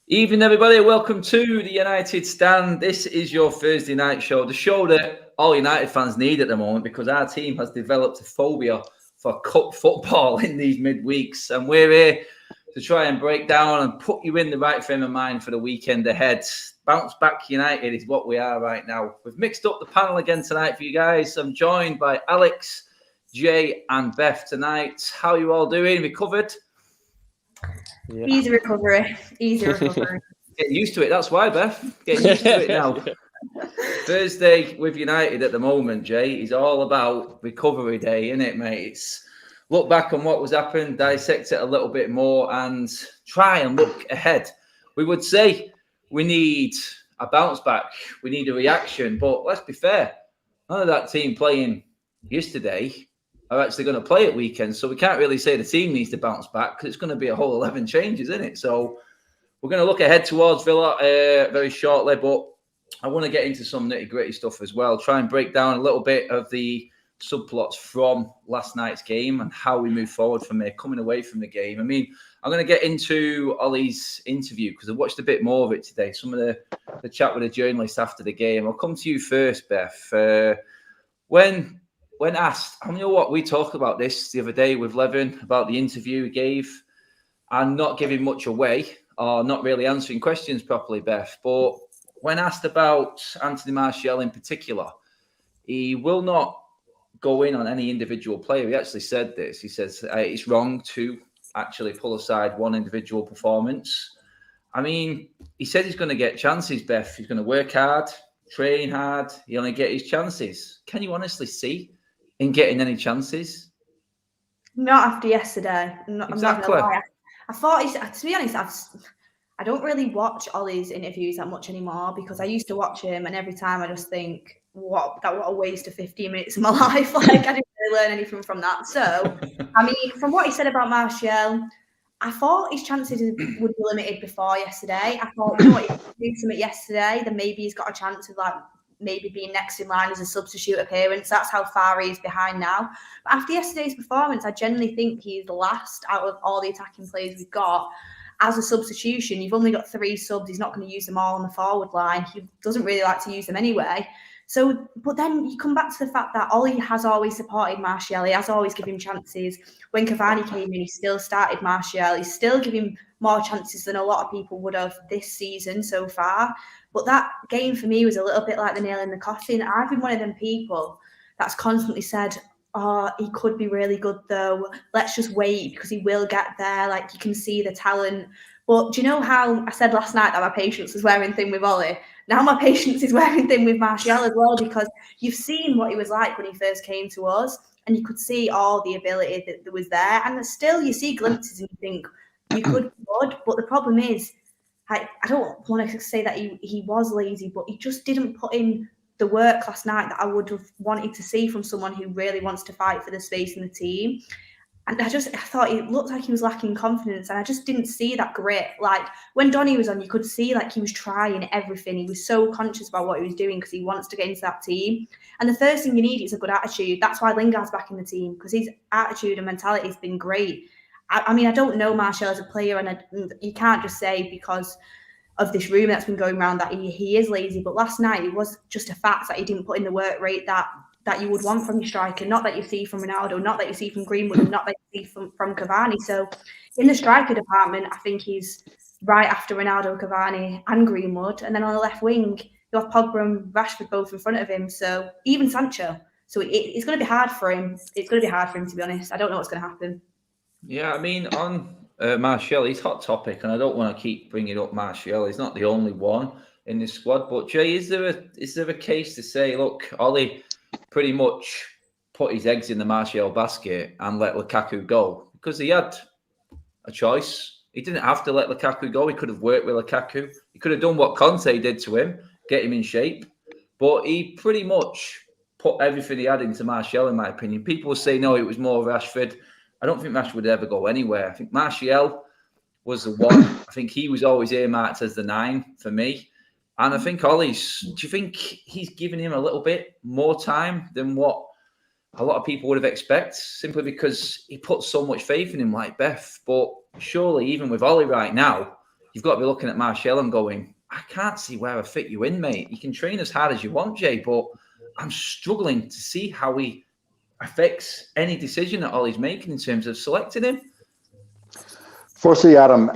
Evening, everybody. Welcome to the United Stand. This is your Thursday night show, the show that all United fans need at the moment because our team has developed a phobia for cup football in these midweeks. And we're here to try and break down and put you in the right frame of mind for the weekend ahead. Bounce back United is what we are right now. We've mixed up the panel again tonight for you guys. I'm joined by Alex, Jay, and Beth tonight. How are you all doing? Recovered? Yeah. Easy recovery. Getting used to it. That's why, Beth. Getting used to it now. Thursday with United at the moment, Jay, is all about recovery day, isn't it, mate? It's look back on what was happened, dissect it a little bit more, and try and look ahead. We would say we need a bounce back. We need a reaction. But let's be fair. None of that team playing yesterday are actually going to play at weekends. So we can't really say the team needs to bounce back because it's going to be a whole 11 changes, isn't it? So we're going to look ahead towards Villa very shortly, but I want to get into some nitty-gritty stuff as well, try and break down a little bit of the subplots from last night's game and how we move forward from there, coming away from the game. I mean, I'm going to get into Ollie's interview because I watched a bit more of it today, some of the chat with the journalist after the game. I'll come to you first, Beth. When asked, I know what we talked about this the other day with Levin about the interview he gave and not giving much away or not really answering questions properly, Beth. But when asked about Anthony Martial in particular, he will not go in on any individual player. He actually said this. He says it's wrong to actually pull aside one individual performance. I mean, he said he's going to get chances, Beth. He's going to work hard, train hard. He'll only get his chances. Can you honestly see in getting any chances? Not after yesterday. Exactly. I'm not gonna lie. I thought, to be honest, I don't really watch Ollie's interviews that much anymore because I used to watch him and every time I just think, what a waste of 15 minutes of my life. Like, I didn't really learn anything from that. So, I mean, from what he said about Martial, I thought his chances would be limited before yesterday. I thought, you know what, if he did something yesterday, then maybe he's got a chance of maybe being next in line as a substitute appearance. That's how far he's behind now. But after yesterday's performance, I genuinely think he's the last out of all the attacking players we've got. As a substitution, you've only got 3 subs. He's not going to use them all on the forward line. He doesn't really like to use them anyway. So, but then you come back to the fact that Ollie has always supported Martial. He has always given him chances. When Cavani came in, he still started Martial. He's still giving more chances than a lot of people would have this season so far. But that game for me was a little bit like the nail in the coffin. I've been one of them people that's constantly said, oh, he could be really good though. Let's just wait because he will get there. Like, you can see the talent. But do you know how I said last night that my patience was wearing thin with Ollie? Now my patience is wearing thin with Martial as well because you've seen what he was like when he first came to us and you could see all the ability that was there. And still you see glimpses and you think you could be good. But the problem is, I don't want to say that he was lazy, but he just didn't put in the work last night that I would have wanted to see from someone who really wants to fight for the space in the team. And I thought it looked like he was lacking confidence and I just didn't see that grit. Like when Donny was on, you could see like he was trying everything. He was so conscious about what he was doing because he wants to get into that team. And the first thing you need is a good attitude. That's why Lingard's back in the team because his attitude and mentality has been great. I mean, I don't know Martial as a player and you can't just say because of this rumour that's been going around that he is lazy. But last night it was just a fact that he didn't put in the work rate that you would want from your striker, not that you see from Ronaldo, not that you see from Greenwood, and not that you see from Cavani. So in the striker department, I think he's right after Ronaldo, Cavani and Greenwood. And then on the left wing, you have Pogba and Rashford both in front of him. So even Sancho. So it's going to be hard for him. It's going to be hard for him, to be honest. I don't know what's going to happen. Yeah, I mean, on Martial, he's hot topic, and I don't want to keep bringing up Martial. He's not the only one in this squad. But Jay, is there a case to say, look, Ollie pretty much put his eggs in the Martial basket and let Lukaku go? Because he had a choice. He didn't have to let Lukaku go. He could have worked with Lukaku. He could have done what Conte did to him, get him in shape. But he pretty much put everything he had into Martial, in my opinion. People will say, no, it was more Rashford. I don't think Rashford would ever go anywhere. I think Martial was the one. I think he was always earmarked as the 9 for me. And I think Ollie's, do you think he's given him a little bit more time than what a lot of people would have expected, simply because he put so much faith in him like Beth? But surely, even with Ollie right now, you've got to be looking at Martial and going, I can't see where I fit you in, mate. You can train as hard as you want, Jay, but I'm struggling to see how he affects any decision that Ollie's making in terms of selecting him. Firstly, Adam,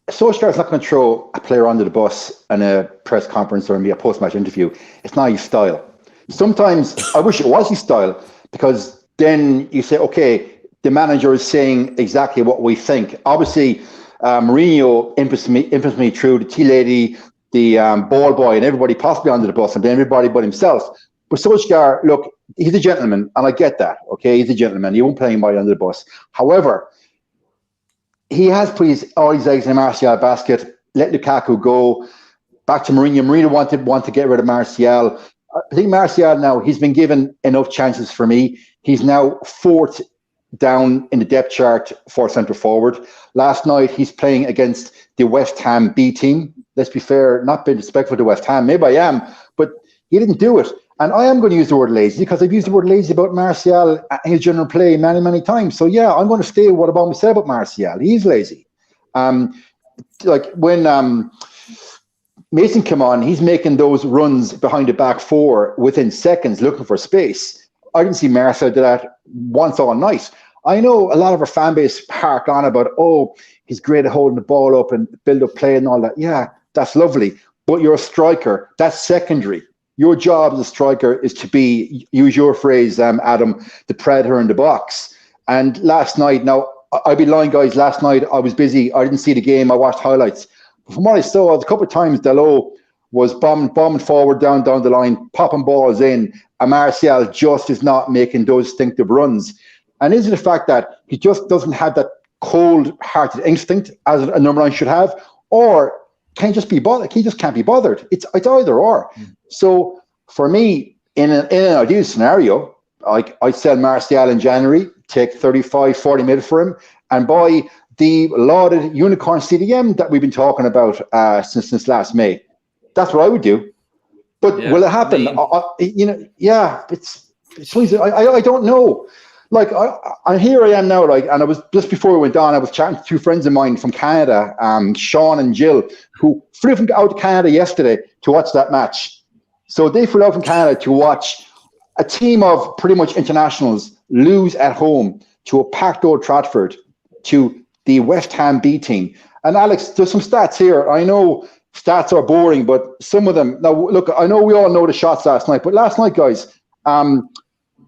Solskjaer's not going to throw a player under the bus in a press conference or in a post-match interview. It's not his style. Sometimes I wish it was his style, because then you say, okay, the manager is saying exactly what we think. Obviously, Mourinho infamously threw the tea lady, the ball boy, and everybody possibly under the bus, and then everybody but himself. But Solskjaer, look, he's a gentleman, and I get that. Okay, he's a gentleman. He won't play anybody under the bus. However, he has put all his eggs in a Martial basket. Let Lukaku go. Back to Mourinho. Mourinho wanted to get rid of Martial. I think Martial now, he's been given enough chances for me. He's now fourth down in the depth chart for centre forward. Last night, he's playing against the West Ham B team. Let's be fair, not being disrespectful to West Ham. Maybe I am, but he didn't do it. And I am going to use the word lazy, because I've used the word lazy about Martial in his general play many, many times. So yeah, I'm going to stay with what I've said about Martial. He's lazy. Like when Mason came on, he's making those runs behind the back four within seconds, looking for space. I didn't see Martial do that once all night. I know a lot of our fan base hark on about, oh, he's great at holding the ball up and build up play and all that. Yeah, that's lovely. But you're a striker. That's secondary. Your job as a striker is to be, use your phrase, Adam, the predator in the box. And last night, now, I'd be lying, guys, last night I was busy. I didn't see the game. I watched highlights. From what I saw, a couple of times Dalot was bombing forward down the line, popping balls in, and Martial just is not making those instinctive runs. And is it the fact that he just doesn't have that cold-hearted instinct as a number 9 should have, or can he just be bothered? He just can't be bothered. It's either or. So for me, in an ideal scenario, I'd sell Martial in January, take 35, 40 mil for him, and buy the lauded unicorn CDM that we've been talking about since last May. That's what I would do. But will it happen? I don't know. Like, here I am now, like, and I was, just before we went on, I was chatting to two friends of mine from Canada, Sean and Jill, who flew out to Canada yesterday to watch that match. So they flew out from Canada to watch a team of pretty much internationals lose at home to a packed Old Trafford to the West Ham B team. And Alex, there's some stats here. I know stats are boring, but some of them, now look, I know we all know the shots last night, but last night, guys,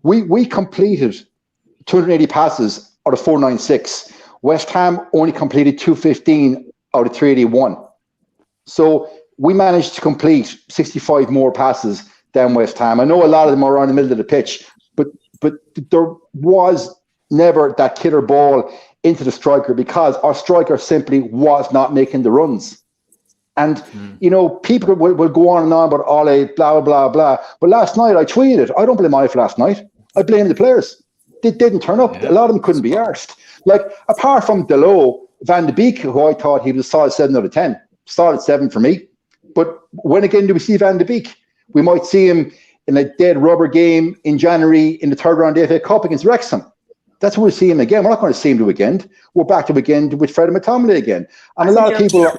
we completed 280 passes out of 496. West Ham only completed 215 out of 381. So we managed to complete 65 more passes than West Ham. I know a lot of them are around the middle of the pitch, but there was never that killer ball into the striker, because our striker simply was not making the runs. And, you know, people will go on and on about Ole, blah, blah, blah. But last night I tweeted, I don't blame Ole for last night. I blame the players. They didn't turn up. A lot of them couldn't be arsed. Like, apart from Dalot, Van de Beek, who I thought he was a solid 7 out of 10. Solid 7 for me. But when again do we see Van de Beek? We might see him in a dead rubber game in January in the third round of the FA Cup against Wrexham. That's when we see him again. We're not going to see him to weekend. We're back to weekend with Fred and McTominay again. And a lot of people...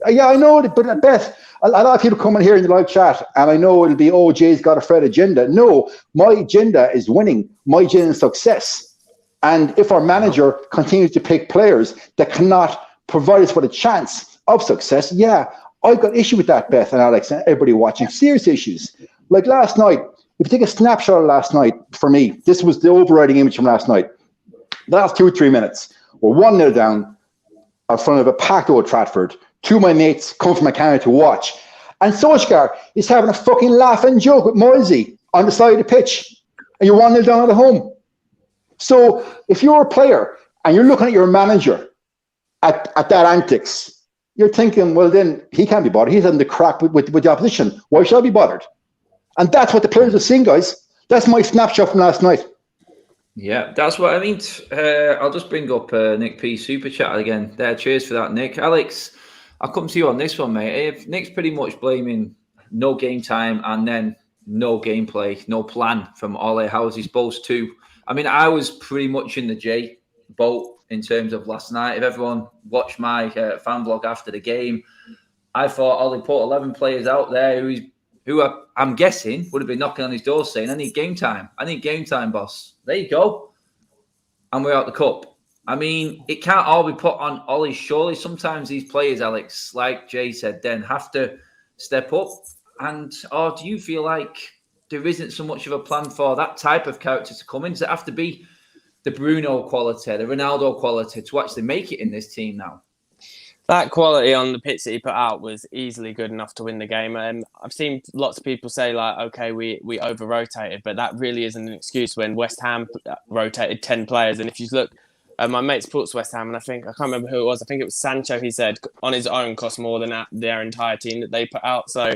Yeah, I know, but Beth, a lot of people come in here in the live chat, and I know it'll be, oh, Jay's got a Fred agenda. No, my agenda is winning. My agenda is success. And if our manager continues to pick players that cannot provide us with a chance of success, yeah, I've got issue with that, Beth and Alex and everybody watching. Serious issues. Like last night, if you take a snapshot of last night, for me, this was the overriding image from last night. The last 2 or 3 minutes, we're 1-0 down in front of a packed Old Trafford. 2 of my mates come from Canada to watch. And Solskjaer is having a fucking laugh and joke with Moisey on the side of the pitch. And you're 1-0 down at home. So if you're a player and you're looking at your manager at that antics, you're thinking, well, then he can't be bothered. He's having the crack with the opposition. Why should I be bothered? And that's what the players are seeing, guys. That's my snapshot from last night. Yeah, that's what I mean. I'll just bring up Nick P super chat again. There, cheers for that, Nick. Alex, I'll come to you on this one, mate. If Nick's pretty much blaming no game time and then no gameplay, no plan from Ole, how is he supposed to? I mean, I was pretty much in the J boat in terms of last night. If everyone watched my fan blog after the game, I thought Ollie put 11 players out there who I'm guessing would have been knocking on his door saying, I need game time. I need game time, boss. There you go. And we're out the cup. I mean, it can't all be put on Ollie. Surely sometimes these players, Alex, like Jay said, then have to step up. Or do you feel like there isn't so much of a plan for that type of character to come in? Does it have to be the Bruno quality, the Ronaldo quality to actually make it in this team now? That quality on the pitch that he put out was easily good enough to win the game. I've seen lots of people say, like, okay, we over-rotated, but that really isn't an excuse when West Ham rotated 10 players. And if you look, my mate supports West Ham, and I can't remember who it was. I think it was Sancho, he said, on his own cost more than their entire team that they put out. So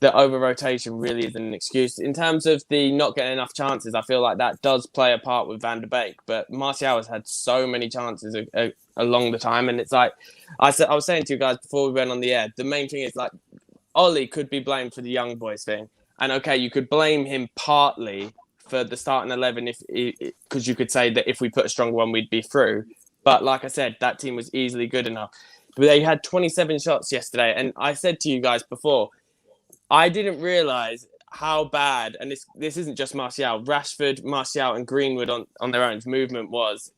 the over-rotation really isn't an excuse. In terms of the not getting enough chances, I feel like that does play a part with Van der Beek. But Martial has had so many chances along the time. And it's like, I was saying to you guys before we went on the air, the main thing is, like, Ollie could be blamed for the young boys thing. And, okay, you could blame him partly for the starting 11 because you could say that if we put a stronger one, we'd be through. But like I said, that team was easily good enough. But they had 27 shots yesterday. And I said to you guys before, I didn't realise how bad, and this isn't just Martial, Rashford, Martial and Greenwood on their own movement was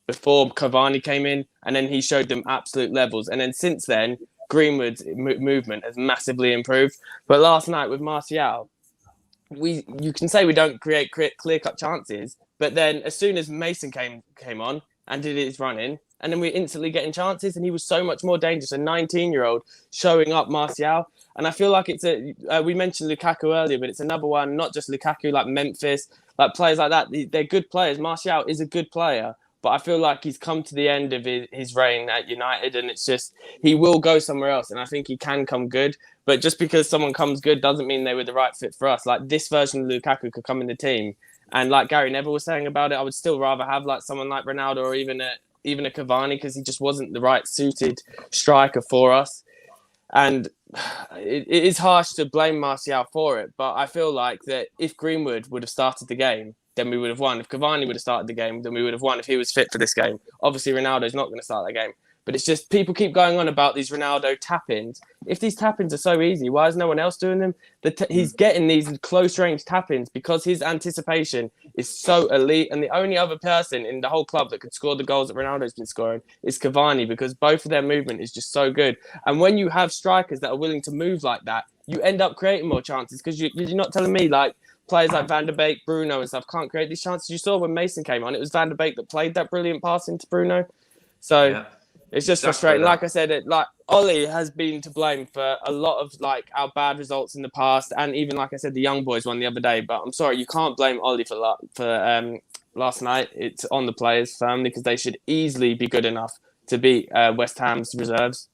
before Cavani came in, and then he showed them absolute levels. And then since then, Greenwood's movement has massively improved. But last night with Martial, you can say we don't create clear-cut chances, but then as soon as Mason came on and did his running, and then we're instantly getting chances, and he was so much more dangerous. A 19-year-old showing up Martial. And I feel like it's we mentioned Lukaku earlier, but it's another one, not just Lukaku, like Memphis, like players like that. They're good players. Martial is a good player, but I feel like he's come to the end of his reign at United, and it's just, he will go somewhere else, and I think he can come good. But just because someone comes good doesn't mean they were the right fit for us. Like, this version of Lukaku could come in the team, and like Gary Neville was saying about it, I would still rather have like someone like Ronaldo or even a Cavani, because he just wasn't the right suited striker for us. And it is harsh to blame Martial for it, but I feel like that if Greenwood would have started the game, then we would have won. If Cavani would have started the game, then we would have won if he was fit for this game. Obviously, Ronaldo's not going to start that game. But it's just, people keep going on about these Ronaldo tap-ins. If these tap-ins are so easy, why is no one else doing them? He's getting these close-range tap-ins because his anticipation is so elite. And the only other person in the whole club that could score the goals that Ronaldo's been scoring is Cavani, because both of their movement is just so good. And when you have strikers that are willing to move like that, you end up creating more chances, because you're not telling me, like, players like Van der Beek, Bruno and stuff can't create these chances. You saw when Mason came on, it was Van der Beek that played that brilliant pass into Bruno. So... yeah. It's just frustrating. Like I said, Ollie has been to blame for a lot of like our bad results in the past, and even like I said, the young boys won the other day. But I'm sorry, you can't blame Ollie for last night. It's on the players firmly, because they should easily be good enough to beat West Ham's reserves.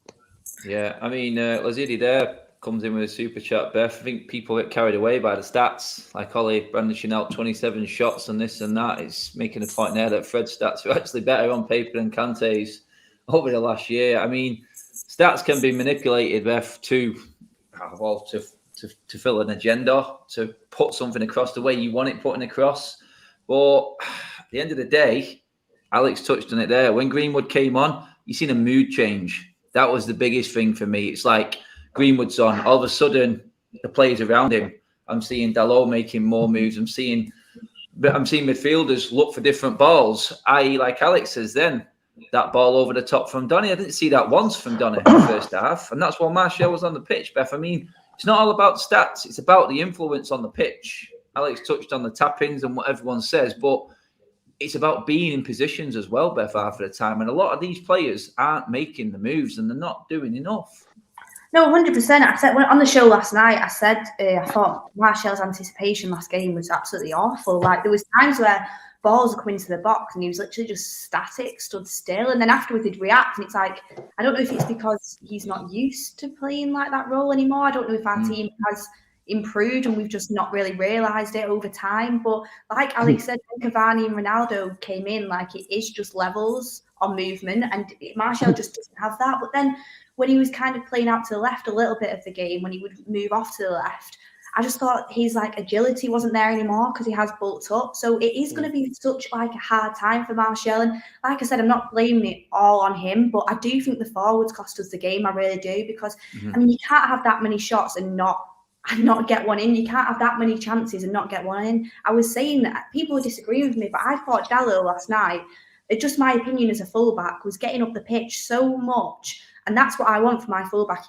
Yeah, I mean, Lazidi there comes in with a super chat, Beth. I think people get carried away by the stats. Like Ollie brandishing out 27 shots and this and that. It's making a point there that Fred's stats are actually better on paper than Kante's over the last year. I mean, stats can be manipulated, Beth, to fill an agenda, to put something across the way you want it putting across. But at the end of the day, Alex touched on it there. When Greenwood came on, you seen a mood change. That was the biggest thing for me. It's like Greenwood's on. All of a sudden, the players around him, I'm seeing Dalot making more moves. I'm seeing midfielders look for different balls, i.e. like Alex says then, that ball over the top from Donny. I didn't see that once from Donny in the first half. And that's while Martial was on the pitch, Beth. I mean, it's not all about stats. It's about the influence on the pitch. Alex touched on the tap-ins and what everyone says, but it's about being in positions as well, Beth, half of the time. And a lot of these players aren't making the moves, and they're not doing enough. No, 100%. I said on the show last night, I said I thought Martial's anticipation last game was absolutely awful. Like, there was times where balls are coming into the box and he was literally just static, stood still. And then afterwards he'd react, and it's like, I don't know if it's because he's not used to playing like that role anymore. I don't know if our team has improved and we've just not really realised it over time. But like Alex said, when Cavani and Ronaldo came in, like, it is just levels on movement, and Martial just doesn't have that. But then when he was kind of playing out to the left a little bit of the game, when he would move off to the left, I just thought his like agility wasn't there anymore because he has bulked up. So it is going to be such like a hard time for Martial. And like I said, I'm not blaming it all on him, but I do think the forwards cost us the game. I really do, because I mean, you can't have that many shots and not get one in. You can't have that many chances and not get one in. I was saying that people were disagreeing with me, but I thought Dallo last night, it's just my opinion as a fullback, was getting up the pitch so much. And that's what I want for my fullback.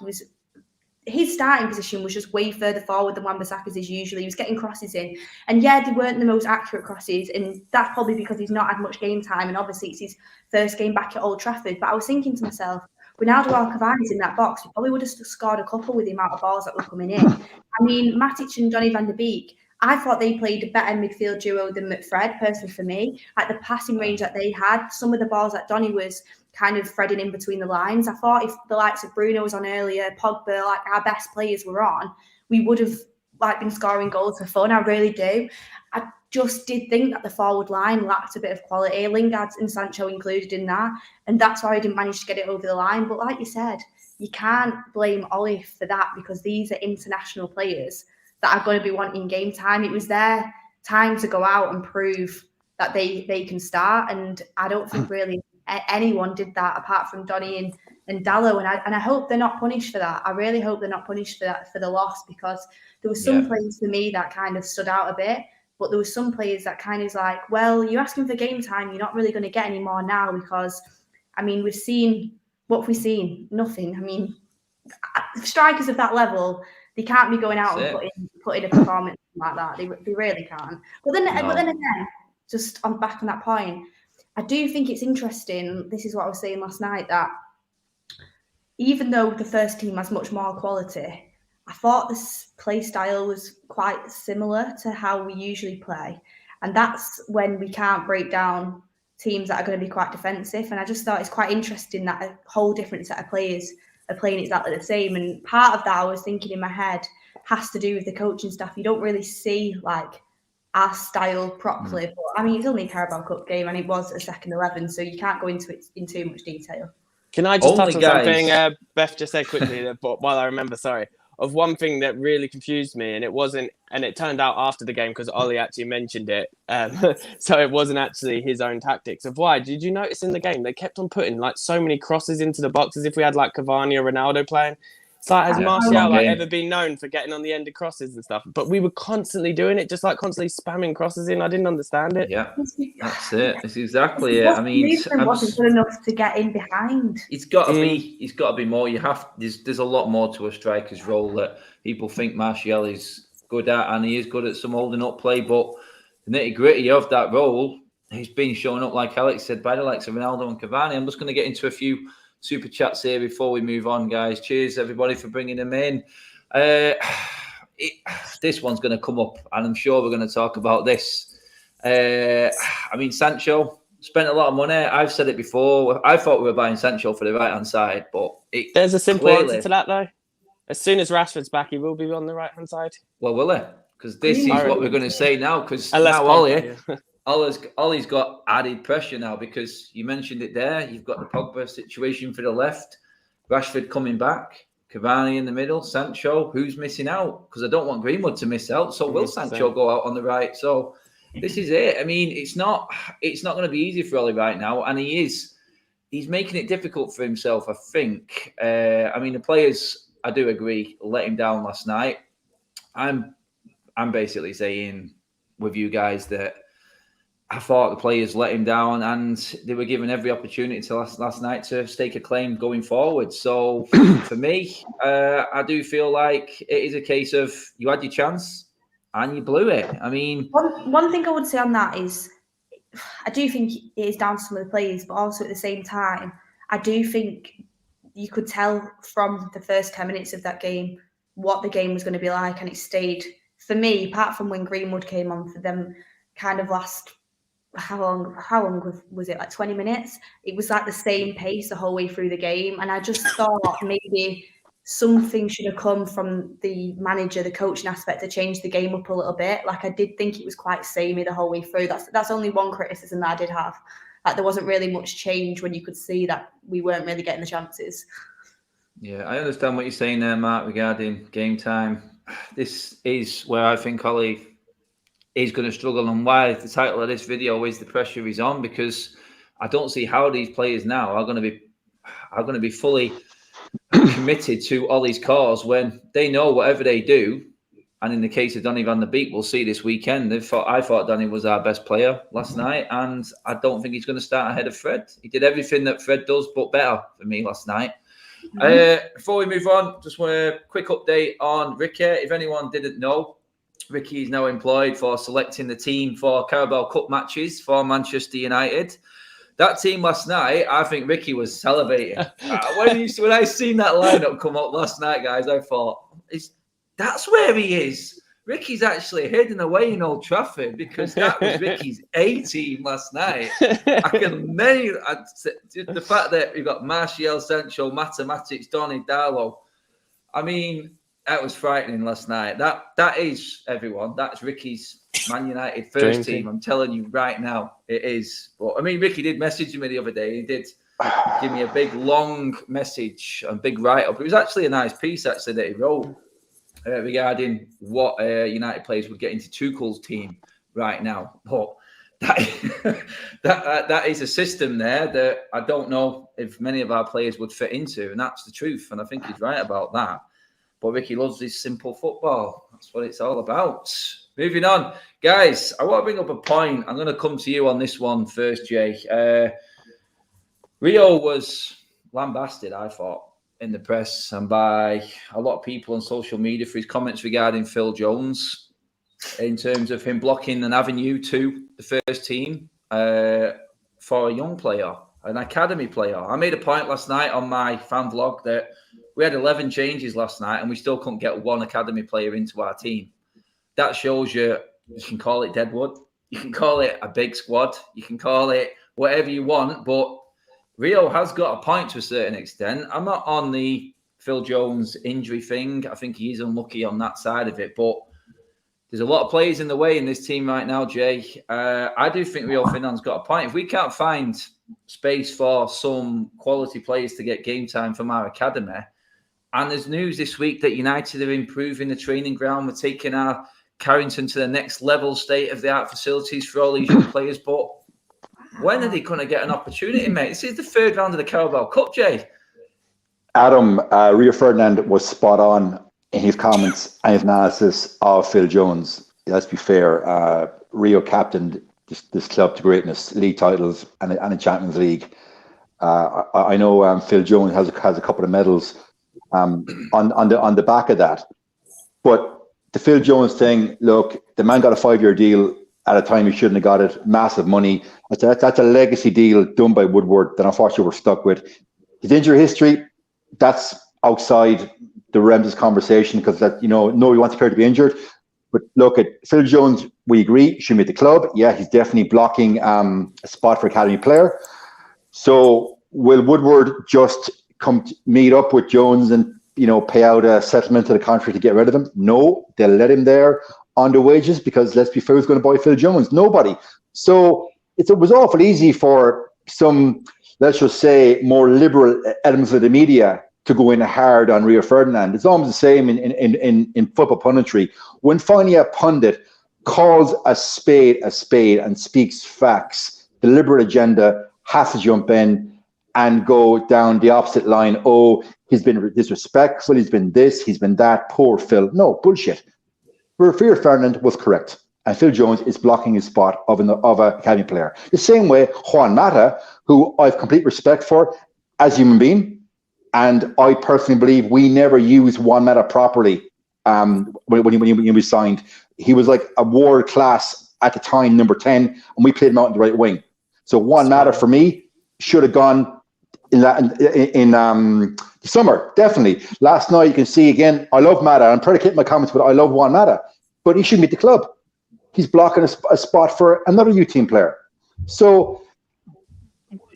His starting position was just way further forward than Wan-Bissaka's is usually. He was getting crosses in. And yeah, they weren't the most accurate crosses. And that's probably because he's not had much game time. And obviously it's his first game back at Old Trafford. But I was thinking to myself, Ronaldo or Cavani's in that box, we probably would have scored a couple with the amount of balls that were coming in. I mean, Matic and Donny van de Beek, I thought they played a better midfield duo than McFred, personally for me. Like the passing range that they had, some of the balls that Donny was kind of threading in between the lines. I thought if the likes of Bruno was on earlier, Pogba, like our best players were on, we would have like been scoring goals for fun. I really do. I just did think that the forward line lacked a bit of quality. Lingard and Sancho included in that, and that's why I didn't manage to get it over the line. But like you said, you can't blame Ollie for that, because these are international players that are going to be wanting game time. It was their time to go out and prove that they can start, and I don't think really anyone did that apart from Donny and Dallo, and I hope they're not punished for that. I really hope they're not punished for that, for the loss, because there were some players for me that kind of stood out a bit, but there were some players that kind of like, well, you're asking for game time, you're not really going to get any more now, because I mean, we've seen what we've seen, nothing. I mean, strikers of that level, they can't be going out and putting a performance like that. They really can't. But then again, just on back on that point, I do think it's interesting. This is what I was saying last night, that even though the first team has much more quality, I thought this play style was quite similar to how we usually play. And that's when we can't break down teams that are going to be quite defensive. And I just thought it's quite interesting that a whole different set of players are playing exactly the same. And part of that, I was thinking in my head, has to do with the coaching staff. You don't really see like our style properly. But I mean, it's only a Carabao Cup game and it was a second 11, so you can't go into it in too much detail. Can I just touch on something Beth just said quickly, but while I remember, sorry, of one thing that really confused me, and it turned out after the game because Ollie actually mentioned it, so it wasn't actually his own tactics. Of why, did you notice in the game they kept on putting like so many crosses into the box as if we had like Cavani or Ronaldo playing? It's like, has Martial like ever been known for getting on the end of crosses and stuff? But we were constantly doing it, just like constantly spamming crosses in. I didn't understand it. Yeah, that's it. That's exactly it. I mean, wasn't good enough to get in behind. It's got to be. It's got to be more. There's a lot more to a striker's role that people think Martial is good at, and he is good at some holding up play. But the nitty gritty of that role, he's been showing up, like Alex said, by the likes of Ronaldo and Cavani. I'm just going to get into a few super chats here before we move on, guys. Cheers, everybody, for bringing them in. This one's going to come up, and I'm sure we're going to talk about this. I mean, Sancho spent a lot of money. I've said it before. I thought we were buying Sancho for the right-hand side, but there's a simple answer to that, though. As soon as Rashford's back, he will be on the right-hand side. Well, will he? Because this is what we're going to say now, because now Ollie's got added pressure now, because you mentioned it there. You've got the Pogba situation for the left, Rashford coming back, Cavani in the middle, Sancho. Who's missing out? Because I don't want Greenwood to miss out. So will Sancho go out on the right? So this is it. I mean, it's not going to be easy for Ollie right now, and he's making it difficult for himself, I think. I mean, the players, I do agree, let him down last night. I'm basically saying with you guys that I thought the players let him down, and they were given every opportunity to last night to stake a claim going forward. So for me, I do feel like it is a case of you had your chance and you blew it. I mean, one thing I would say on that is I do think it is down to some of the players, but also at the same time, I do think you could tell from the first 10 minutes of that game what the game was going to be like, and it stayed, for me, apart from when Greenwood came on for them kind of last, how long was it, like 20 minutes? It was like the same pace the whole way through the game, and I just thought maybe something should have come from the manager, the coaching aspect, to change the game up a little bit. Like, I did think it was quite samey the whole way through. That's only one criticism that I did have. Like, there wasn't really much change when you could see that we weren't really getting the chances. Yeah, I understand what you're saying there, Mark, regarding game time. This is where I think Ollie is going to struggle, and why the title of this video is "The Pressure Is On," because I don't see how these players now are going to be fully committed to Ollie's cause when they know whatever they do. And in the case of Donny van der Beek, we'll see this weekend. I thought Donny was our best player last night, and I don't think he's going to start ahead of Fred. He did everything that Fred does, but better for me last night. Before we move on, just want a quick update on Ricky. If anyone didn't know, Ricky is now employed for selecting the team for Carabao Cup matches for Manchester United. That team last night, I think Ricky was salivating. When I seen that lineup come up last night, guys, I thought, that's where he is. Ricky's actually hidden away in Old Trafford, because that was Ricky's A team last night. I can name the fact that we've got Martial, Sancho, Mathematics, Donny, Darlow. I mean, that was frightening last night. That is, everyone. That's Ricky's Man United first team. I'm telling you right now, it is. But I mean, Ricky did message me the other day. He did give me a big long message and big write up. It was actually a nice piece actually that he wrote regarding what United players would get into Tuchel's team right now. But that is a system there that I don't know if many of our players would fit into, and that's the truth. And I think he's right about that. But Ricky loves his simple football. That's what it's all about. Moving on. Guys, I want to bring up a point. I'm going to come to you on this one first, Jay. Rio was lambasted, I thought, in the press and by a lot of people on social media for his comments regarding Phil Jones in terms of him blocking an avenue to the first team for a young player, an academy player. I made a point last night on my fan vlog that we had 11 changes last night and we still couldn't get one academy player into our team. That shows you can call it Deadwood, you can call it a big squad, you can call it whatever you want, but Rio has got a point to a certain extent. I'm not on the Phil Jones injury thing. I think he is unlucky on that side of it, but there's a lot of players in the way in this team right now, Jay. I do think Rio Ferdinand's got a point. If we can't find space for some quality players to get game time from our academy, and there's news this week that United are improving the training ground, we're taking our Carrington to the next level, state-of-the-art facilities for all these young players, but when are they going to get an opportunity, mate? This is the third round of the Carabao Cup, Jay. Adam, Rio Ferdinand was spot on in his comments and his analysis of Phil Jones. Let's be fair. Rio captained this club to greatness, league titles and a Champions League. I know Phil Jones has a couple of medals on the back of that. But the Phil Jones thing, look, the man got a 5-year deal at a time he shouldn't have got it. Massive money. That's a legacy deal done by Woodward that unfortunately we're stuck with. His injury history, that's outside the realms of this conversation, because that, nobody wants a player to be injured. But look at Phil Jones, we agree, should be at the club. Yeah, he's definitely blocking a spot for academy player. So will Woodward just come meet up with Jones and pay out a settlement to the contract to get rid of him? No, they'll let him there on the wages, because let's be fair, who's going to buy Phil Jones? Nobody. So it was awful easy for some, let's just say, more liberal elements of the media to go in hard on Rio Ferdinand. It's almost the same in football punditry. When finally a pundit calls a spade and speaks facts, the liberal agenda has to jump in and go down the opposite line. Oh, he's been disrespectful, he's been this, he's been that, poor Phil. No, bullshit. Rio Ferdinand was correct, and Phil Jones is blocking his spot of an academy player. The same way Juan Mata, who I have complete respect for as a human being, and I personally believe we never used Juan Mata properly when he was signed. He was like a world class at the time, number 10, and we played him out in the right wing. So Juan Mata for me should have gone in the summer, definitely. Last night, you can see again, I love Mata. I'm predicating my comments, but I love Juan Mata. But he shouldn't be at the club. He's blocking a spot for another youth team player. So,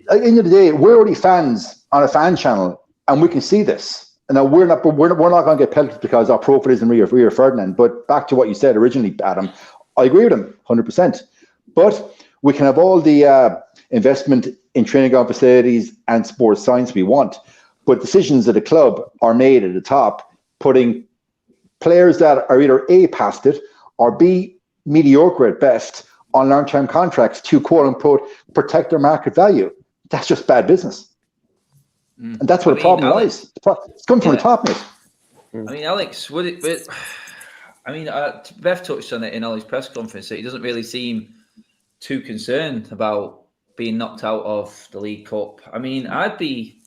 at the end of the day, we're already fans on a fan channel, and we can see this. And now we're not going to get pelted because our profile isn't Rio Ferdinand. But back to what you said originally, Adam, I agree with him 100%. But we can have all the investment in training ground facilities and sports science we want. but decisions at the club are made at the top, putting players that are either A, past it, or B, mediocre at best, on long-term contracts to, quote-unquote, protect their market value. That's just bad business. And that's where the problem lies. It's coming from the top, mate. I mean, Alex, Beth touched on it in Ollie's press conference, that he doesn't really seem too concerned about being knocked out of the League Cup. I mean, I'd be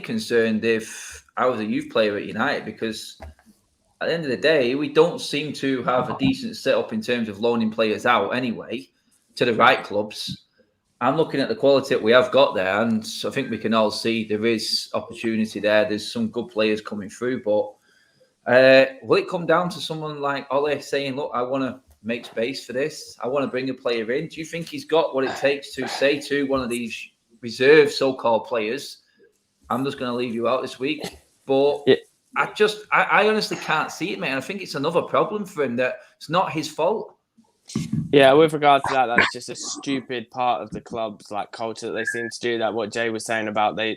concerned if I was a youth player at United, because at the end of the day, we don't seem to have a decent setup in terms of loaning players out anyway to the right clubs. I'm looking at the quality that we have got there, and I think we can all see there is opportunity there. There's some good players coming through, but will it come down to someone like Ollie saying, look, I want to make space for this, I want to bring a player in? Do you think he's got what it takes to say to one of these reserve so-called players, I'm just going to leave you out this week? But yeah. I honestly can't see it, mate. And I think it's another problem for him, that it's not his fault. Yeah, with regard to that, that's just a stupid part of the club's like culture that they seem to do that. What Jay was saying about they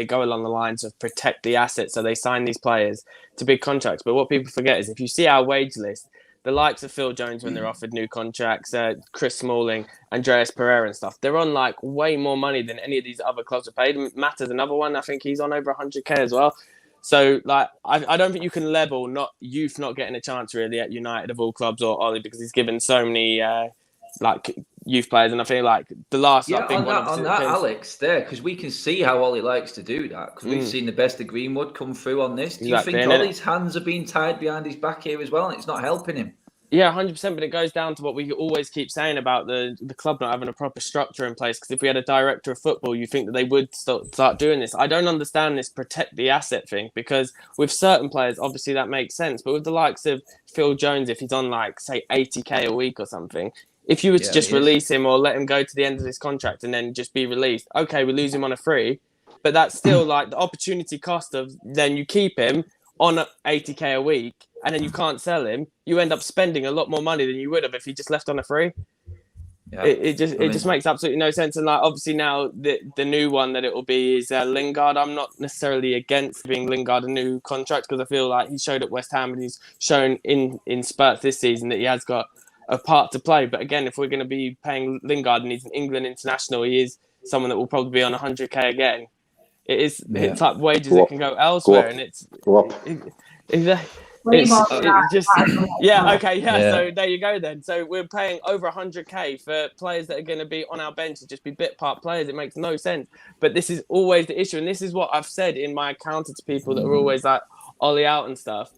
go along the lines of protect the assets, so they sign these players to big contracts. But what people forget is, if you see our wage list, the likes of Phil Jones when they're offered new contracts, Chris Smalling, Andreas Pereira and stuff, they're on like way more money than any of these other clubs are paid. Matta's another one. I think he's on over 100k as well. So, like, I don't think you can level not getting a chance really at United of all clubs, or Ollie, because he's given so many like youth players, and I feel like the last big one on that Alex there, because we can see how Ollie likes to do that, because we've seen the best of Greenwood come through on this. Do you think Ollie's hands are being tied behind his back here as well, and it's not helping him? Yeah, 100%. But it goes down to what we always keep saying about the club not having a proper structure in place. Because if we had a director of football, you think that they would start doing this. I don't understand this protect the asset thing, because with certain players, obviously that makes sense. But with the likes of Phil Jones, if he's on like, say, 80k a week or something, if you were to just release him or let him go to the end of his contract and then just be released, okay, we lose him on a free. But that's still like the opportunity cost of then you keep him on 80k a week, and then you can't sell him, you end up spending a lot more money than you would have if he just left on a free. Yeah. It just makes absolutely no sense. And like, obviously now the new one that it will be is Lingard. I'm not necessarily against giving Lingard a new contract, because I feel like he showed at West Ham, and he's shown in spurts this season that he has got a part to play. But again, if we're going to be paying Lingard, and he's an England international, he is someone that will probably be on 100k again. It's like wages that can go elsewhere, and go up. So there you go then. So we're paying over 100k for players that are going to be on our bench to just be bit part players. It makes no sense. But this is always the issue, and this is what I've said in my counter to people that are always like Ollie out and stuff,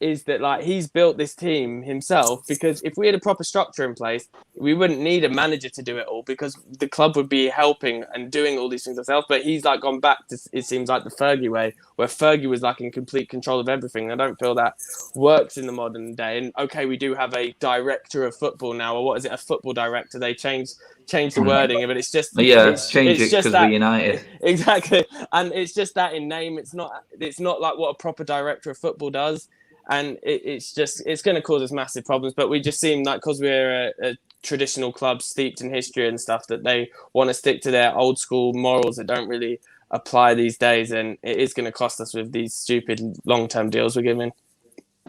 is that like he's built this team himself, because if we had a proper structure in place, we wouldn't need a manager to do it all, because the club would be helping and doing all these things themselves. But he's like gone back to, it seems like, the Fergie way, where Fergie was like in complete control of everything. I don't feel that works in the modern day. And okay, we do have a director of football now, or what is it, a football director? They changed the wording, but it's just change it because we're United. Exactly, and it's just that in name. It's not like what a proper director of football does. And it's going to cause us massive problems. But we just seem like, because we're a traditional club steeped in history and stuff, that they want to stick to their old school morals that don't really apply these days. And it is going to cost us with these stupid long-term deals we're giving.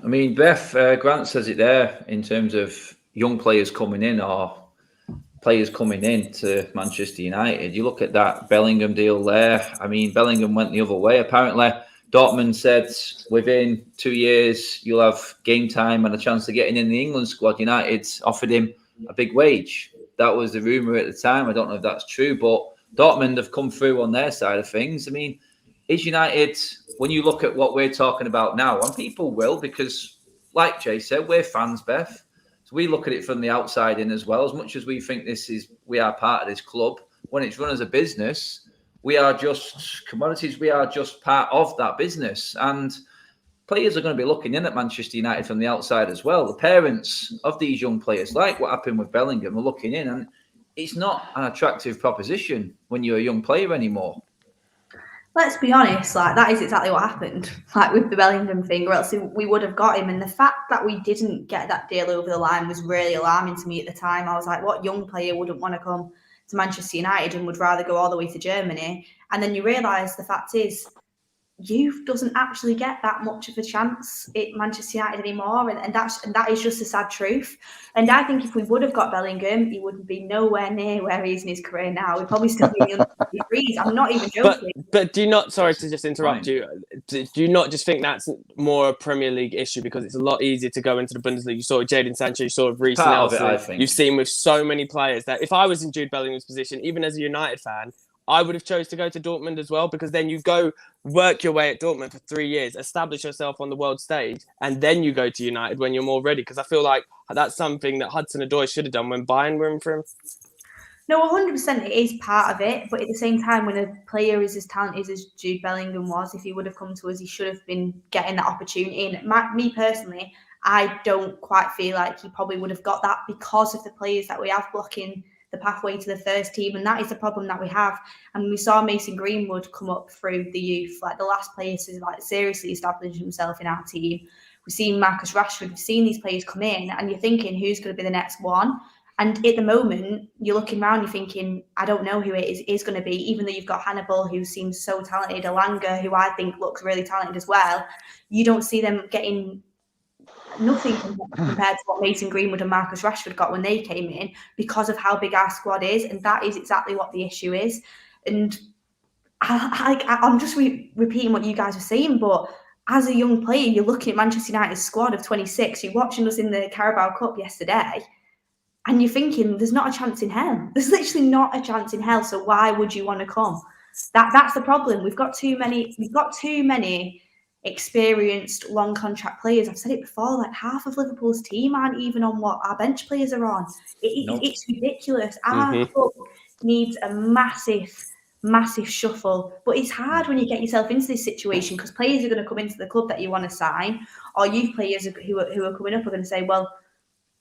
I mean, Beth, Grant says it there in terms of young players coming in, or players coming in to Manchester United. You look at that Bellingham deal there. I mean, Bellingham went the other way, apparently. Dortmund said within 2 years you'll have game time and a chance of getting in the England squad. United offered him a big wage. That was the rumour at the time. I don't know if that's true, but Dortmund have come through on their side of things. I mean, is United, when you look at what we're talking about now, and people will, because like Jay said, we're fans, Beth. So we look at it from the outside in as well. As much as we think we are part of this club, when it's run as a business, we are just commodities. We are just part of that business. And players are going to be looking in at Manchester United from the outside as well. The parents of these young players, like what happened with Bellingham, are looking in. And it's not an attractive proposition when you're a young player anymore. Let's be honest, like that is exactly what happened. Like with the Bellingham thing, or else we would have got him. And the fact that we didn't get that deal over the line was really alarming to me at the time. I was like, what young player wouldn't want to come to Manchester United and would rather go all the way to Germany? And then you realise the fact is youth doesn't actually get that much of a chance at Manchester United anymore, and that is just a sad truth. And I think if we would have got Bellingham, he would be nowhere near where he is in his career now. He'd probably still be in the 23s. I'm not even joking. But do you not? Sorry to just interrupt you. Do you not just think that's more a Premier League issue because it's a lot easier to go into the Bundesliga? You saw with Jadon Sancho, you saw with Reece Nelson. You've seen with so many players that if I was in Jude Bellingham's position, even as a United fan, I would have chose to go to Dortmund as well, because then you go work your way at Dortmund for 3 years, establish yourself on the world stage, and then you go to United when you're more ready. Because I feel like that's something that Hudson-Odoi should have done when Bayern were in for him. No, 100% it is part of it. But at the same time, when a player is as talented as Jude Bellingham was, if he would have come to us, he should have been getting that opportunity. And me personally, I don't quite feel like he probably would have got that because of the players that we have blocking the pathway to the first team, and that is the problem that we have. And we saw Mason Greenwood come up through the youth, like the last player to like seriously establish himself in our team. We've seen Marcus Rashford, we've seen these players come in, and you're thinking, who's going to be the next one? And at the moment, you're looking around, you're thinking, I don't know who it is going to be, even though you've got Hannibal, who seems so talented, Elanga, who I think looks really talented as well. You don't see them getting nothing compared to what Mason Greenwood and Marcus Rashford got when they came in, because of how big our squad is, and that is exactly what the issue is. And I'm just repeating what you guys are saying, but as a young player, you're looking at Manchester United's squad of 26, you're watching us in the Carabao Cup yesterday, and you're thinking, there's not a chance in hell. There's literally not a chance in hell, so why would you want to come? That's the problem. We've got too many experienced long contract players. I've said it before, like half of Liverpool's team aren't even on what our bench players are on. It's ridiculous. Our club needs a massive shuffle, but it's hard when you get yourself into this situation, because players are going to come into the club that you want to sign, or youth players who are coming up are going to say, well,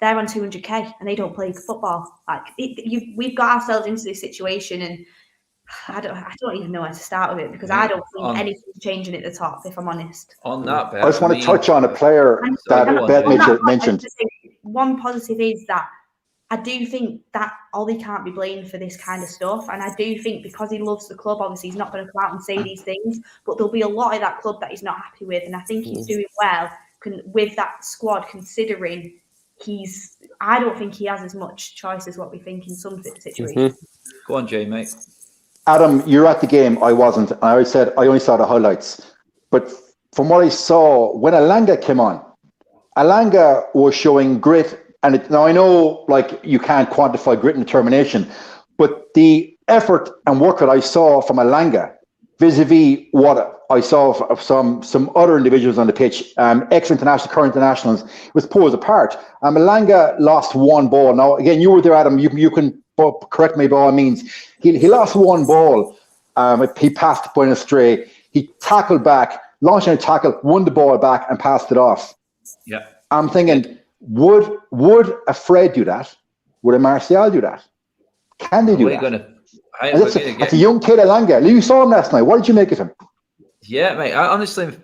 they're on 200k and they don't play football. Like we've got ourselves into this situation, and I don't even know where to start with it, because I don't think anything's changing at the top, if I'm honest. On that, Beth, I just want to touch on a player that Beth mentioned. One positive is that I do think that Ollie can't be blamed for this kind of stuff. And I do think because he loves the club, obviously he's not going to come out and say these things, but there'll be a lot of that club that he's not happy with. And I think he's doing well with that squad, considering I don't think he has as much choice as what we think in some situations. Go on, Jay, mate. Adam, you're at the game. I wasn't. I only saw the highlights. But from what I saw, when Elanga came on, Elanga was showing grit. And now I know, like, you can't quantify grit and determination, but the effort and work that I saw from Elanga vis-a-vis what I saw of some other individuals on the pitch, ex-international, current internationals, was poles apart. Elanga lost one ball. Now, again, you were there, Adam. You can correct me by all means. He lost one ball. He passed by an astray. He tackled back, launched a tackle, won the ball back, and passed it off. Yeah. I'm thinking, would a Fred do that? Would a Martial do that? Can they do that? That's a young kid, Elanga. You saw him last night. What did you make of him? Yeah, mate. Honestly,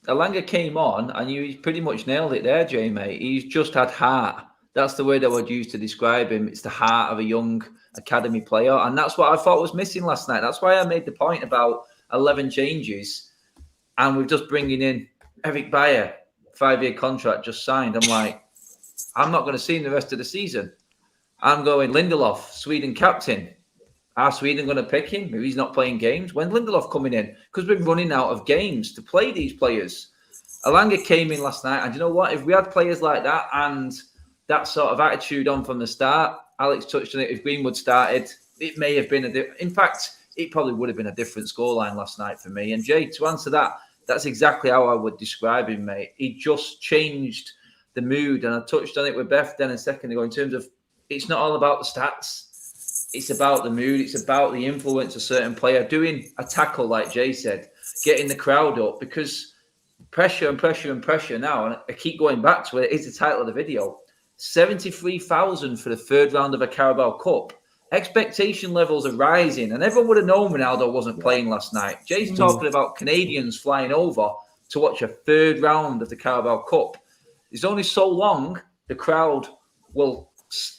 Elanga came on and you pretty much nailed it there, Jay, mate. He's just had heart. That's the word I would use to describe him. It's the heart of a young academy player. And that's what I thought was missing last night. That's why I made the point about 11 changes. And we're just bringing in Eric Bayer, 5-year contract just signed. I'm like, I'm not going to see him the rest of the season. I'm going Lindelof, Sweden captain. Are Sweden going to pick him? Maybe he's not playing games. When's Lindelof coming in? Because we're running out of games to play these players. Elanga came in last night, and you know what? If we had players like that and that sort of attitude on from the start, Alex touched on it. If Greenwood started, it may have been in fact, it probably would have been a different scoreline last night for me. And Jay, to answer that, that's exactly how I would describe him, mate. He just changed the mood, and I touched on it with Beth then a second ago in terms of it's not all about the stats. It's about the mood. It's about the influence of a certain player doing a tackle, like Jay said, getting the crowd up, because pressure and pressure and pressure now, and I keep going back to it, is the title of the video. 73,000 for the third round of a Carabao Cup. Expectation levels are rising, and everyone would have known Ronaldo wasn't playing last night. Jay's talking about Canadians flying over to watch a third round of the Carabao Cup. There's only so long the crowd will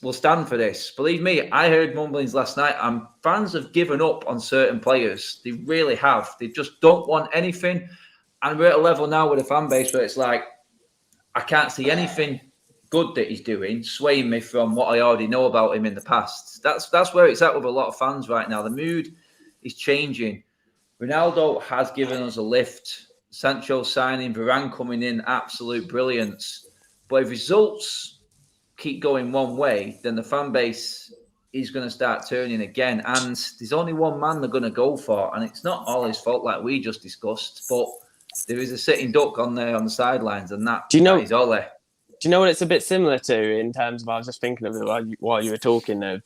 will stand for this. Believe me, I heard mumblings last night, and fans have given up on certain players. They really have. They just don't want anything. And we're at a level now with a fan base where it's like, I can't see anything good that he's doing swaying me from what I already know about him in the past. That's where it's at with a lot of fans right now. The mood is changing. Ronaldo has given us a lift. Sancho signing, Varane coming in, absolute brilliance. But if results keep going one way, then the fan base is going to start turning again. And there's only one man they're going to go for. And it's not all his fault, like we just discussed. But there is a sitting duck on there on the sidelines, and that is Ole. Do you know what it's a bit similar to in terms of, I was just thinking of it while you were talking, of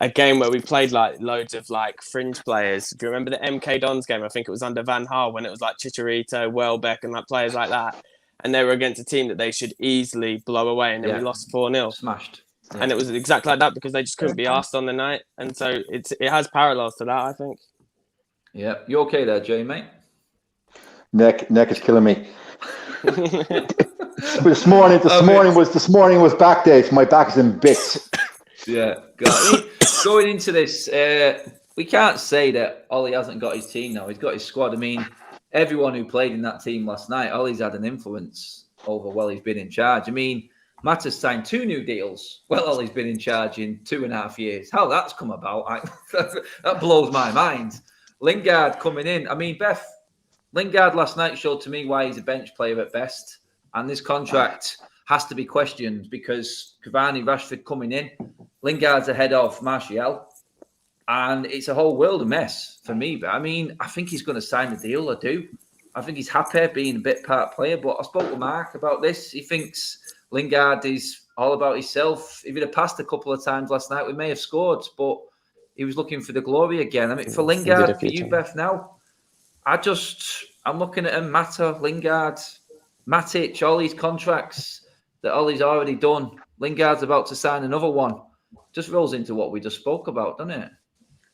a game where we played like loads of like fringe players. Do you remember the MK Dons game? I think it was under Van Gaal, when it was like Chicharito, Welbeck and like players like that. And they were against a team that they should easily blow away, and then we lost 4-0. Smashed. Yeah. And it was exactly like that because they just couldn't be asked on the night. And so it has parallels to that, I think. Yeah. You okay there, Jay, mate? Neck is killing me. This morning was back day, so my back is in bits. Yeah. Going into this, we can't say that Ollie hasn't got his team now. He's got his squad. I mean, everyone who played in that team last night, Ollie's had an influence over while he's been in charge. I mean, Matt has signed 2 new deals. Well, Ollie's been in charge in 2.5 years. How that's come about, that blows my mind. Lingard coming in. I mean, Beth, Lingard last night showed to me why he's a bench player at best. And this contract has to be questioned because Cavani, Rashford coming in. Lingard's ahead of Martial. And it's a whole world of mess for me. But I mean, I think he's going to sign the deal. I do. I think he's happy being a bit part player. But I spoke to Mark about this. He thinks Lingard is all about himself. If he'd have passed a couple of times last night, we may have scored. But he was looking for the glory again. I mean, for Lingard, for you, Beth, now, I'm looking at him, Mata, Lingard, Matic, all these contracts that Ollie's already done. Lingard's about to sign another one. Just rolls into what we just spoke about, doesn't it?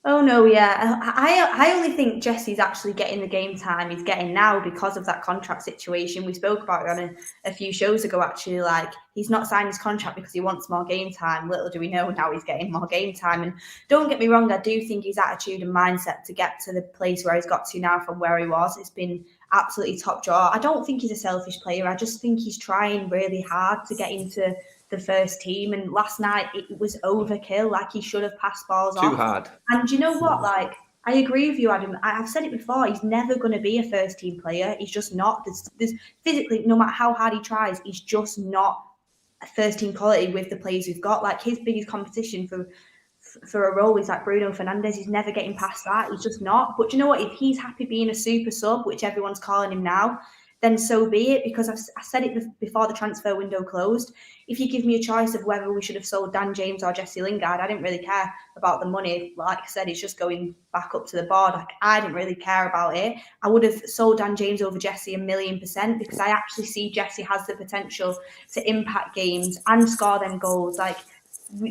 Oh no, yeah. I only think Jesse's actually getting the game time he's getting now because of that contract situation. We spoke about it on a few shows ago, actually. Like, he's not signed his contract because he wants more game time. Little do we know now he's getting more game time. And don't get me wrong, I do think his attitude and mindset to get to the place where he's got to now from where he was, it's been absolutely top drawer. I don't think he's a selfish player. I just think he's trying really hard to get into the first team, and last night it was overkill. Like, he should have passed balls off. Too hard. And you know what? Like, I agree with you, Adam. I've said it before. He's never going to be a first team player. He's just not. There's physically, no matter how hard he tries, he's just not a first team quality with the players we've got. Like, his biggest competition for a role is like Bruno Fernandes. He's never getting past that. He's just not. But you know what? If he's happy being a super sub, which everyone's calling him now, then so be it, because I said it before the transfer window closed. If you give me a choice of whether we should have sold Dan James or Jesse Lingard, I didn't really care about the money. Like I said, it's just going back up to the board. Like, I didn't really care about it. I would have sold Dan James over Jesse 1,000,000%, because I actually see Jesse has the potential to impact games and score them goals. Like,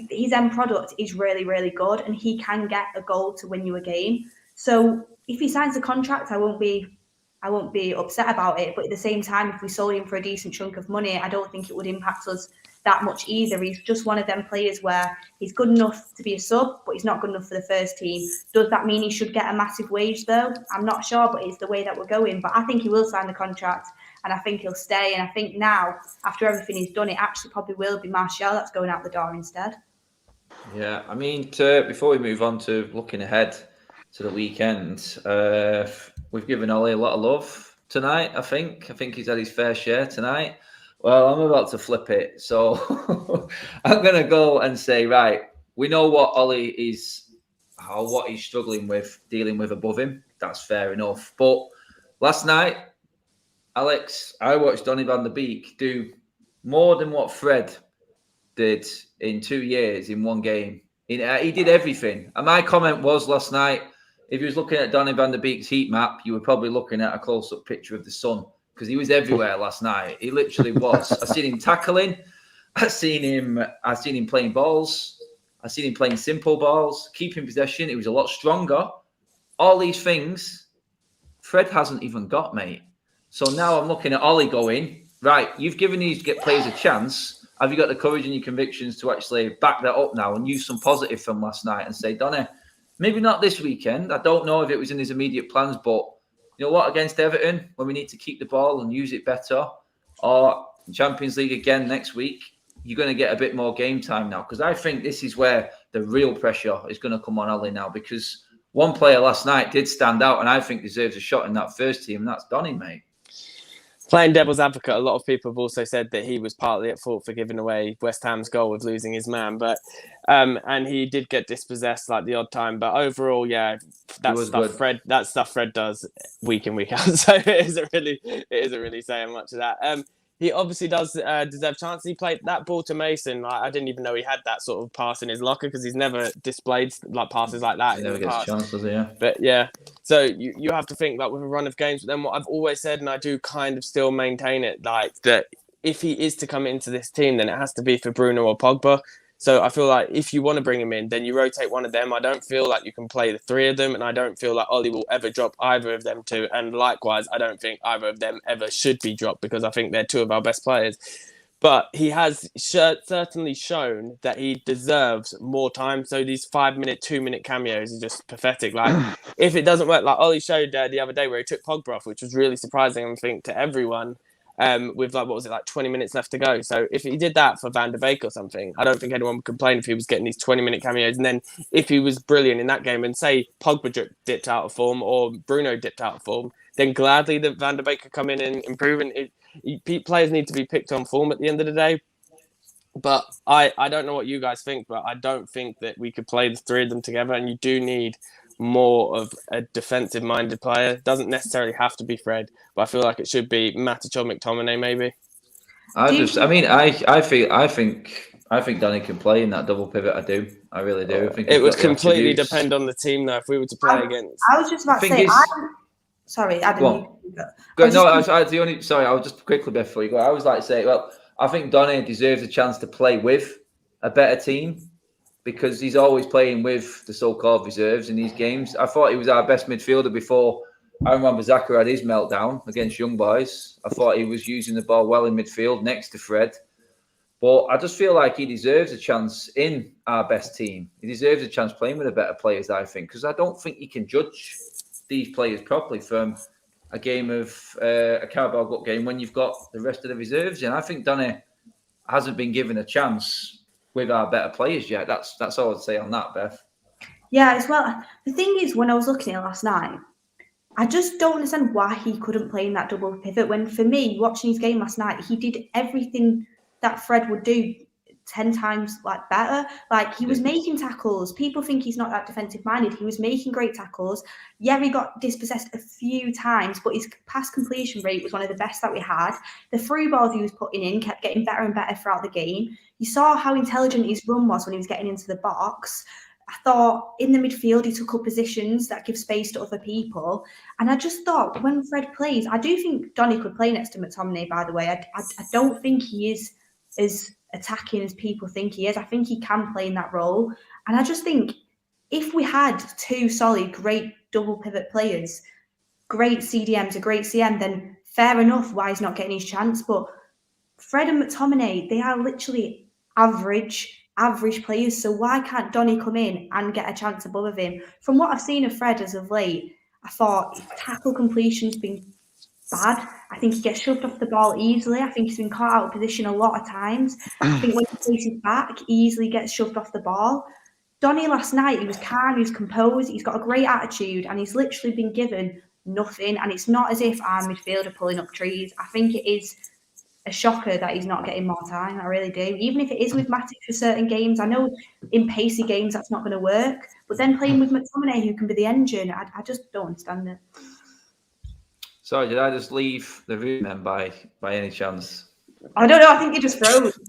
his end product is really, really good, and he can get a goal to win you a game. So if he signs a contract, I won't be upset about it. But at the same time, if we sold him for a decent chunk of money, I don't think it would impact us that much either. He's just one of them players where he's good enough to be a sub, but he's not good enough for the first team. Does that mean he should get a massive wage though? I'm not sure, but it's the way that we're going. But I think he will sign the contract, and I think he'll stay. And I think now, after everything he's done, it actually probably will be Martial that's going out the door instead. Yeah, I mean, before we move on to looking ahead to the weekend, we've given Ollie a lot of love tonight, I think. I think he's had his fair share tonight. Well, I'm about to flip it. So I'm going to go and say, right, we know what Ollie is, or what he's struggling with, dealing with above him. That's fair enough. But last night, Alex, I watched Donny van der Beek do more than what Fred did in 2 years in one game. He did everything. And my comment was last night, if you was looking at Donny van der Beek's heat map, you were probably looking at a close-up picture of the sun, because he was everywhere last night. He literally was. I seen him tackling. I seen him playing balls. I seen him playing simple balls, keeping possession. He was a lot stronger. All these things, Fred hasn't even got, mate. So now I'm looking at Ollie going, right, you've given these players a chance. have you got the courage and your convictions to actually back that up now and use some positive from last night and say, Donny, maybe not this weekend. I don't know if it was in his immediate plans, but you know what? Against Everton, when we need to keep the ball and use it better, or Champions League again next week, you're going to get a bit more game time now. Because I think this is where the real pressure is going to come on Ollie now. Because one player last night did stand out and I think deserves a shot in that first team, and that's Donny, mate. Playing devil's advocate, a lot of people have also said that he was partly at fault for giving away West Ham's goal with losing his man, but and he did get dispossessed like the odd time. But overall, yeah, that stuff Fred does week in, week out. So it isn't really saying much of that. He obviously does deserve chances. He played that ball to Mason. Like, I didn't even know he had that sort of pass in his locker because he's never displayed like passes like that. He never gets a chance, does he? Yeah. But yeah, so you have to think like with a run of games. But then what I've always said, and I do kind of still maintain it, like that if he is to come into this team, then it has to be for Bruno or Pogba. So I feel like if you want to bring him in, then you rotate one of them. I don't feel like you can play the three of them, and I don't feel like Ollie will ever drop either of them two. And likewise, I don't think either of them ever should be dropped because I think they're two of our best players. But he has certainly shown that he deserves more time. So these 5-minute, 2-minute cameos are just pathetic. Like if it doesn't work, like Ollie showed the other day where he took Pogba off, which was really surprising, I think, to everyone. With like, what was it, like 20 minutes left to go. So if he did that for Van der Beek or something, I don't think anyone would complain if he was getting these 20-minute cameos. And then if he was brilliant in that game and say Pogba dipped out of form or Bruno dipped out of form, then gladly that Van der Beek could come in and improve. And players need to be picked on form at the end of the day. But I don't know what you guys think, but I don't think that we could play the three of them together. And you do need more of a defensive-minded player. Doesn't necessarily have to be Fred, but I feel like it should be Matic or McTominay, maybe. I think Danny can play in that double pivot. I do. I really do. I think it would completely depend on the team, though. If we were to play against, I was just about to say. Sorry, Adam. I was just quickly before you go. I was like to say, well, I think Donny deserves a chance to play with a better team, because he's always playing with the so-called reserves in these games. I thought he was our best midfielder before Aaron Wan-Bissaka had his meltdown against Young Boys. I thought he was using the ball well in midfield next to Fred. But I just feel like he deserves a chance in our best team. He deserves a chance playing with the better players, I think, because I don't think you can judge these players properly from a game of a Carabao Cup game when you've got the rest of the reserves. And I think Donny hasn't been given a chance with our better players yet. That's all I'd say on that, Beth. Yeah, as well. The thing is, when I was looking at it last night, I just don't understand why he couldn't play in that double pivot. When, for me, watching his game last night, he did everything that Fred would do 10 times better. Like, he was making tackles. People think he's not that defensive minded. He was making great tackles. Yeah, he got dispossessed a few times, but his pass completion rate was one of the best that we had. The through balls he was putting in kept getting better and better throughout the game. You saw how intelligent his run was when he was getting into the box. I thought in the midfield, he took up positions that give space to other people. And I just thought when Fred plays, I do think Donny could play next to McTominay, by the way. I don't think he is as attacking as people think he is. I think he can play in that role. And I just think if we had two solid, great double pivot players, great CDMs, a great CM, then fair enough why he's not getting his chance. But Fred and McTominay, they are literally average players. So why can't Donny come in and get a chance above him? From what I've seen of Fred as of late, I thought his tackle completion's been bad. I think he gets shoved off the ball easily. I think he's been caught out of position a lot of times. I think when he places back, he easily gets shoved off the ball. Donny last night, he was calm, he was composed, he's got a great attitude, and he's literally been given nothing. And it's not as if our midfield are pulling up trees. I think it is a shocker that he's not getting more time. I really do. Even if it is with Matic for certain games, I know in pacey games that's not going to work. But then playing with McTominay, who can be the engine, I just don't understand it. Sorry, did I just leave the room then by any chance? I don't know. I think you just froze.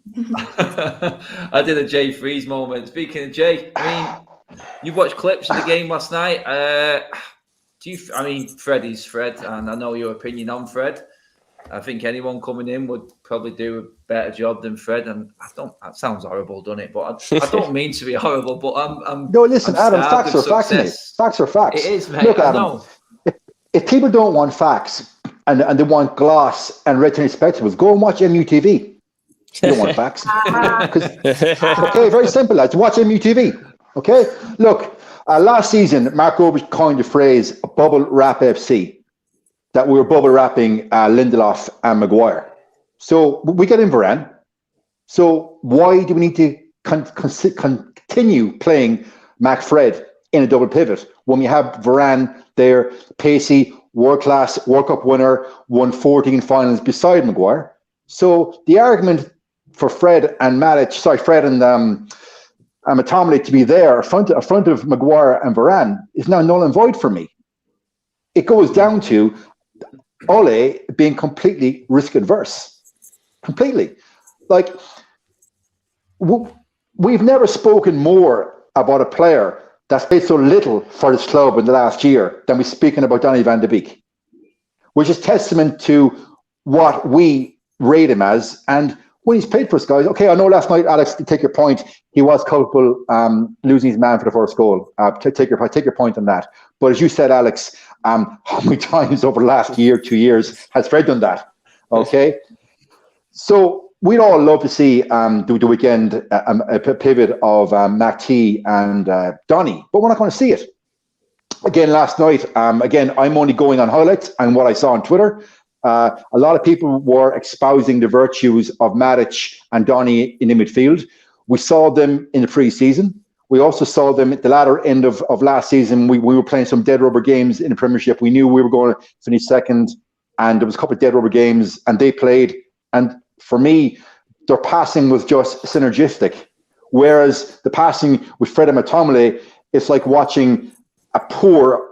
I did a Jay Freeze moment. Speaking of Jay, I mean, you've watched clips of the game last night. Fred is Fred, and I know your opinion on Fred. I think anyone coming in would probably do a better job than Fred. And that sounds horrible, doesn't it? But I don't mean to be horrible. But no, listen, Adam. Facts are facts, mate. Facts are facts. It is, mate. Look, Adam. If people don't want facts and they want gloss and retinue spectacles, go and watch MUTV. You don't want facts. Okay, very simple, lads. Watch MUTV. Okay? Look, last season, Mark Roberts coined the phrase bubble wrap FC, that we were bubble wrapping Lindelof and Maguire. So we get in Varane. So why do we need to continue playing McFred in a double pivot when we have Varane there, pacey, world-class World Cup winner, won 14 finals beside Maguire? So the argument for Fred and McTominay to be there front of Maguire and Varane is now null and void for me. It goes down to Ole being completely risk adverse. Completely. Like, we've never spoken more about a player that's played so little for this club in the last year than we're speaking about Donny van de Beek, which is testament to what we rate him as. And when he's played for us, guys, okay, I know last night, Alex, to take your point, he was culpable losing his man for the first goal. Take your point on that. But as you said, Alex, how many times over the last year, 2 years has Fred done that? Okay, so we'd all love to see the weekend a pivot of Mac T and Donny, but we're not going to see it. Again, last night, again, I'm only going on highlights and what I saw on Twitter. A lot of people were espousing the virtues of Matic and Donny in the midfield. We saw them in the pre-season. We also saw them at the latter end of last season. We were playing some dead rubber games in the Premiership. We knew we were going to finish second, and there was a couple of dead rubber games, and they played. And for me, their passing was just synergistic. Whereas the passing with Fred and McTominay, it's like watching a poor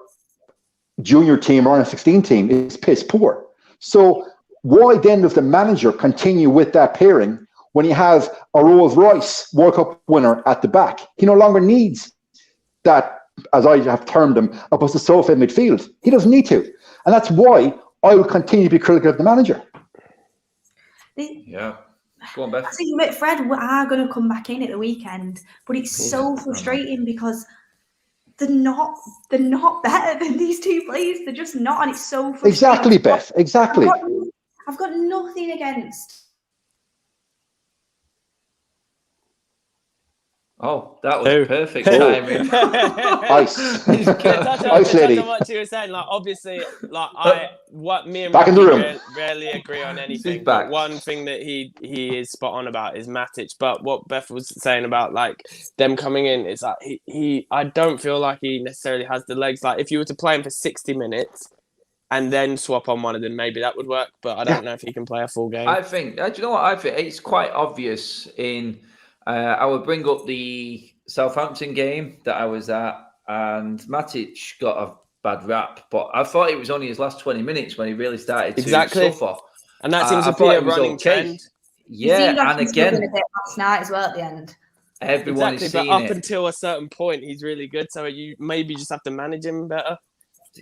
junior team or a 16 team. It's piss poor. So why then does the manager continue with that pairing when you have a Rolls Royce World Cup winner at the back? He no longer needs that, as I have termed him, opposed to sofa in midfield. He doesn't need to. And that's why I will continue to be critical of the manager. Yeah. Go on, Beth. I think McFred are going to come back in at the weekend, but it's so frustrating because they're not better than these two players. They're just not, and it's so frustrating. Exactly, Beth. Exactly. I've got nothing against. Oh, that was perfect timing. Ice. Ice lady. What you were saying, like obviously, like me and back in the room. Rarely agree on anything. But one thing that he is spot on about is Matic. But what Beth was saying about like them coming in, it's like he I don't feel like he necessarily has the legs. Like if you were to play him for 60 minutes and then swap on one of them, maybe that would work. But I don't know if he can play a full game. I think. Do you know what I think? It's quite obvious in. I would bring up the Southampton game that I was at, and Matic got a bad rap, but I thought it was only his last 20 minutes when he really started to suffer. And that seems to be a running trend. Yeah, and again, a bit last night as well at the end. Everyone is seeing but up until a certain point, he's really good. So you maybe just have to manage him better.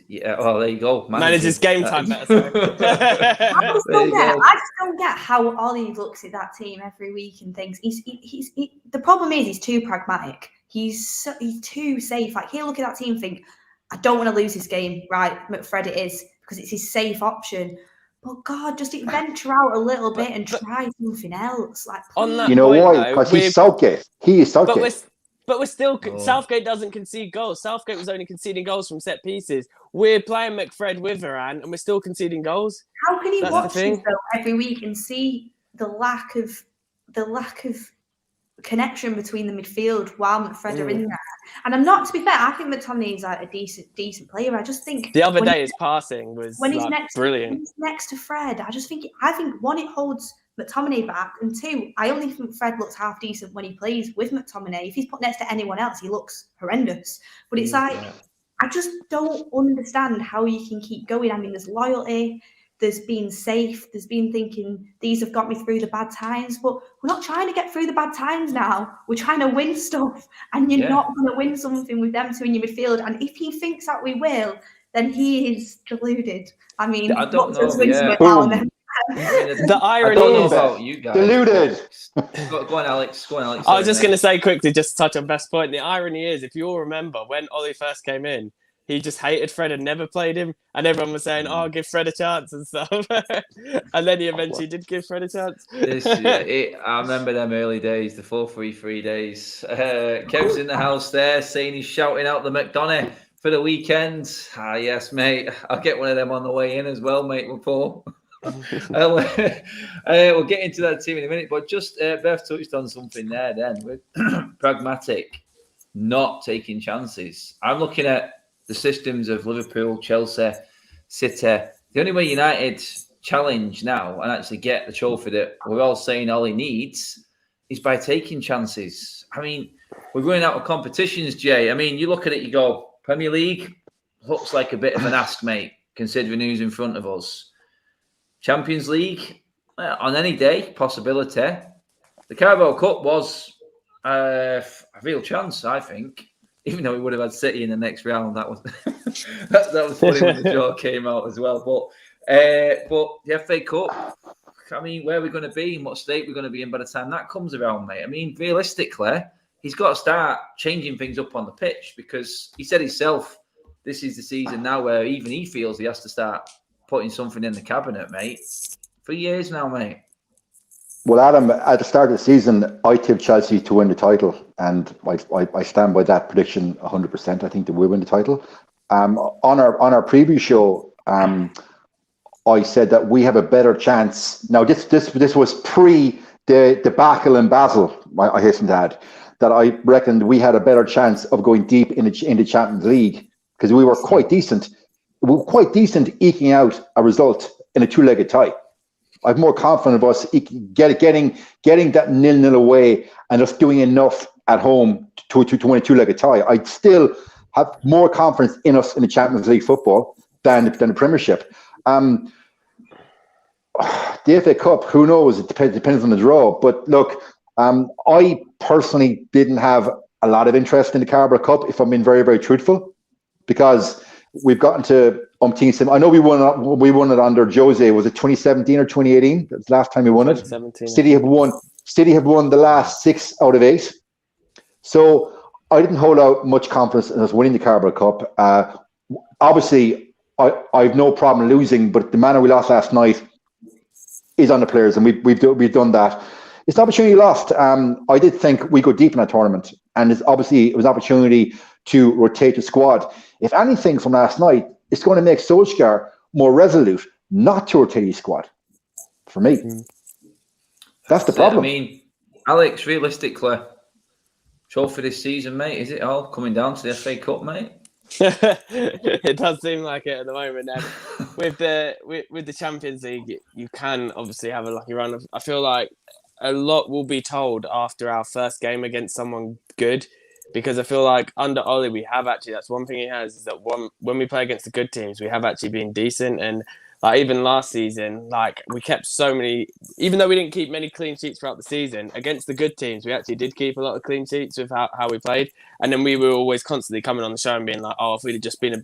Yeah, well, there you go. Manage his game time better. I just don't get how Ollie looks at that team every week and thinks the problem is he's too pragmatic. He's too safe. Like he'll look at that team and think, I don't want to lose this game. Right, McFred it is because it's his safe option. But God, just venture out a little bit and try something else. Like on that you know why? Because he's Southgate. He is Southgate. But we're still Southgate doesn't concede goals. Southgate was only conceding goals from set pieces. We're playing McFred with Varane, and we're still conceding goals. How can he watch this though every week and see the lack of connection between the midfield while McFred are in there? And I'm not, to be fair, I think McTominay is like a decent player. I just think the other day his passing was when he's brilliant. When he's next to Fred, I think one, it holds McTominay back, and two, I only think Fred looks half decent when he plays with McTominay. If he's put next to anyone else, he looks horrendous. But it's like I just don't understand how you can keep going. I mean, there's loyalty, there's being safe, there's been thinking these have got me through the bad times, but we're not trying to get through the bad times now. We're trying to win stuff, and you're not going to win something with them two in your midfield. And if he thinks that we will, then he is deluded. I mean, I don't know. The irony is about you guys. Deluded. Go on, Alex. I was just going to say quickly, just to touch on Best point. The irony is, if you all remember, when Ollie first came in, he just hated Fred and never played him, and everyone was saying, "Oh, give Fred a chance" and stuff. And then he eventually did give Fred a chance. I remember them early days, the 4-3-3 days. Kev's in the house there, saying he's shouting out the McDonough for the weekend. Yes, mate. I'll get one of them on the way in as well, mate. We'll get into that team in a minute, but just Beth touched on something there. Then with pragmatic, not taking chances. I'm looking at the systems of Liverpool, Chelsea, City. The only way United challenge now and actually get the trophy that we're all saying Ollie needs is by taking chances. I mean, we're running out of competitions, Jay. I mean, you look at it, you go, Premier League looks like a bit of an ask, mate, considering who's in front of us. Champions League, on any day, possibility. The Carabao Cup was a real chance, I think. Even though we would have had City in the next round, that was that was funny when the draw came out as well. But the FA Cup, I mean, where are we going to be? In what state we're going to be in by the time that comes around, mate? I mean, realistically, he's got to start changing things up on the pitch because he said himself, this is the season now where even he feels he has to start putting something in the cabinet, mate. For years now, mate. Well, Adam, at the start of the season, I tipped Chelsea to win the title, and I stand by that prediction 100%. I think they will win the title. On our preview show, I said that we have a better chance. Now, this was pre the debacle in Basel. I hasten to add that I reckoned we had a better chance of going deep in the Champions League because we were quite decent. We were quite decent eking out a result in a two-legged tie. I'm more confident of us getting that 0-0 away and just doing enough at home to win a two-legged tie. I still have more confidence in us in the Champions League football than the Premiership. The FA Cup, who knows? It depends on the draw. But look, I personally didn't have a lot of interest in the Carabao Cup, if I'm being very, very truthful, because we've gotten to umpteen. I know we won it under Jose. Was it 2017 or 2018? That's the last time we won it. City have won the last 6 out of 8. So I didn't hold out much confidence in us winning the Carabao Cup. Obviously, I have no problem losing, but the manner we lost last night is on the players, and we've done that. It's an opportunity lost. I did think we go deep in that tournament, and it was an opportunity to rotate the squad. If anything from last night, it's going to make Solskjaer more resolute not to rotate his squad. For me, that's the problem. I mean, Alex, realistically, trophy this season, mate, is it all coming down to the FA Cup, mate? It does seem like it at the moment. With the Champions League, you can obviously have a lucky run. I feel like a lot will be told after our first game against someone good. Because I feel like under Ollie, we have actually, that's one thing he has, is that when we play against the good teams, we have actually been decent. And like even last season, like we kept so many, even though we didn't keep many clean sheets throughout the season, against the good teams, we actually did keep a lot of clean sheets with how we played. And then we were always constantly coming on the show and being like, oh, if we'd have just been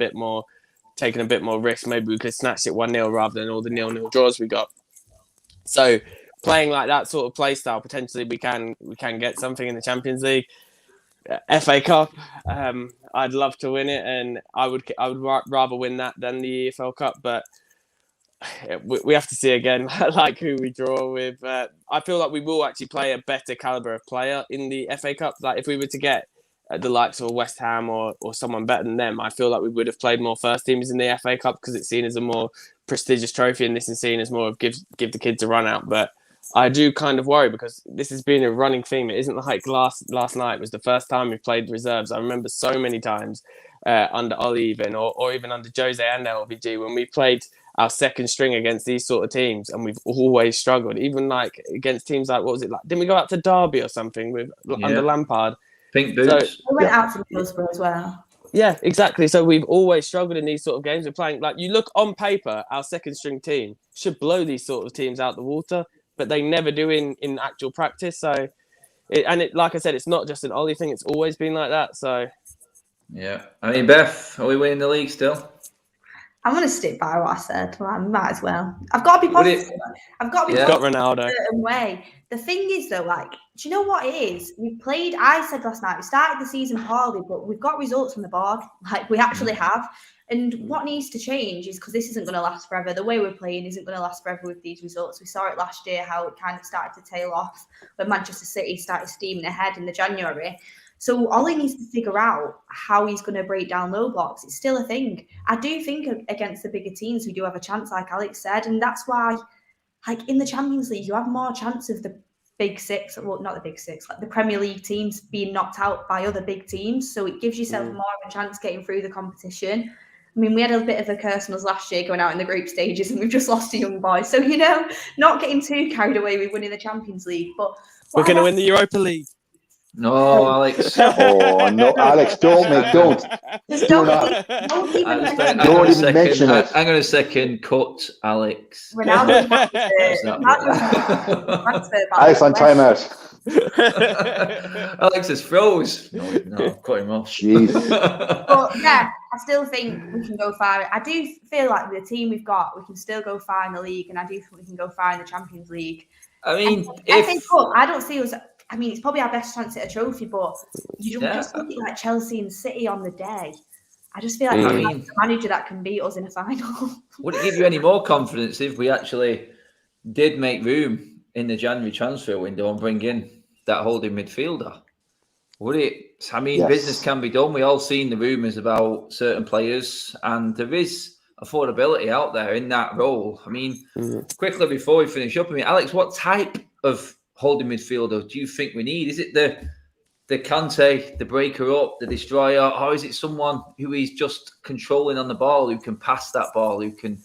taking a bit more risk, maybe we could snatch it 1-0 rather than all the 0-0 draws we got. So playing like that sort of play style, potentially we can get something in the Champions League. FA Cup, I'd love to win it, and I would rather win that than the EFL Cup. But we have to see again, like who we draw with. I feel like we will actually play a better caliber of player in the FA Cup. Like if we were to get the likes of West Ham or someone better than them, I feel like we would have played more first teams in the FA Cup because it's seen as a more prestigious trophy, and this is seen as more of give the kids a run out. But I do kind of worry because this has been a running theme. It isn't like last night was the first time we played reserves. I remember so many times under Ollie even, or even under Jose and LVG when we played our second string against these sort of teams, and we've always struggled. Even like against teams like, what was it like? Didn't we go out to Derby or something under Lampard? Pink boots. We went out to Middlesbrough as well. Yeah, exactly. So we've always struggled in these sort of games. We're playing like you look on paper, our second string team should blow these sort of teams out the water. But they never do in actual practice. So, like I said, it's not just an Ollie thing. It's always been like that. So, yeah. I mean, Beth, are we winning the league still? I'm going to stick by what I said. Well, I might as well. I've got to be positive. I've got to be Got positive Ronaldo. in a certain way. The thing is, though, like, do you know what it is? I said last night, we started the season poorly, but we've got results from the board. Like, we actually have. And what needs to change is, because this isn't going to last forever, the way we're playing isn't going to last forever with these results. We saw it last year, how it kind of started to tail off when Manchester City started steaming ahead in the January. So Ollie needs to figure out how he's going to break down low blocks. It's still a thing. I do think against the bigger teams, we do have a chance, like Alex said. And that's why, like, in the Champions League, you have more chance of the big six, well, not the big six, like the Premier League teams being knocked out by other big teams. So it gives yourself more of a chance getting through the competition. I mean, we had a bit of a curse on us last year going out in the group stages, and we've just lost a young boy. So, you know, not getting too carried away with winning the Champions League. But we're going to win the Europa League. No, Alex. Oh no, Alex! Don't Just do don't even mention it. I'm going to second cut Alex. Ronaldo. Alex on timeout. Alex is froze. No, cut him off. Jeez. But yeah, I still think we can go far. I do feel like with the team we've got, we can still go far in the league, and I do think we can go far in the Champions League. I mean, I don't see us. I mean, it's probably our best chance at a trophy, but you don't just look at like Chelsea and City on the day. I just feel like we have a manager that can beat us in a final. Would it give you any more confidence if we actually did make room in the January transfer window and bring in that holding midfielder? Would it? I mean, business can be done. We all seen the rumours about certain players, and there is affordability out there in that role. I mean, quickly before we finish up, I mean, Alex, what type of holding midfielder do you think we need? Is it the Kante, the breaker up, the destroyer, or is it someone who is just controlling on the ball, who can pass that ball, who can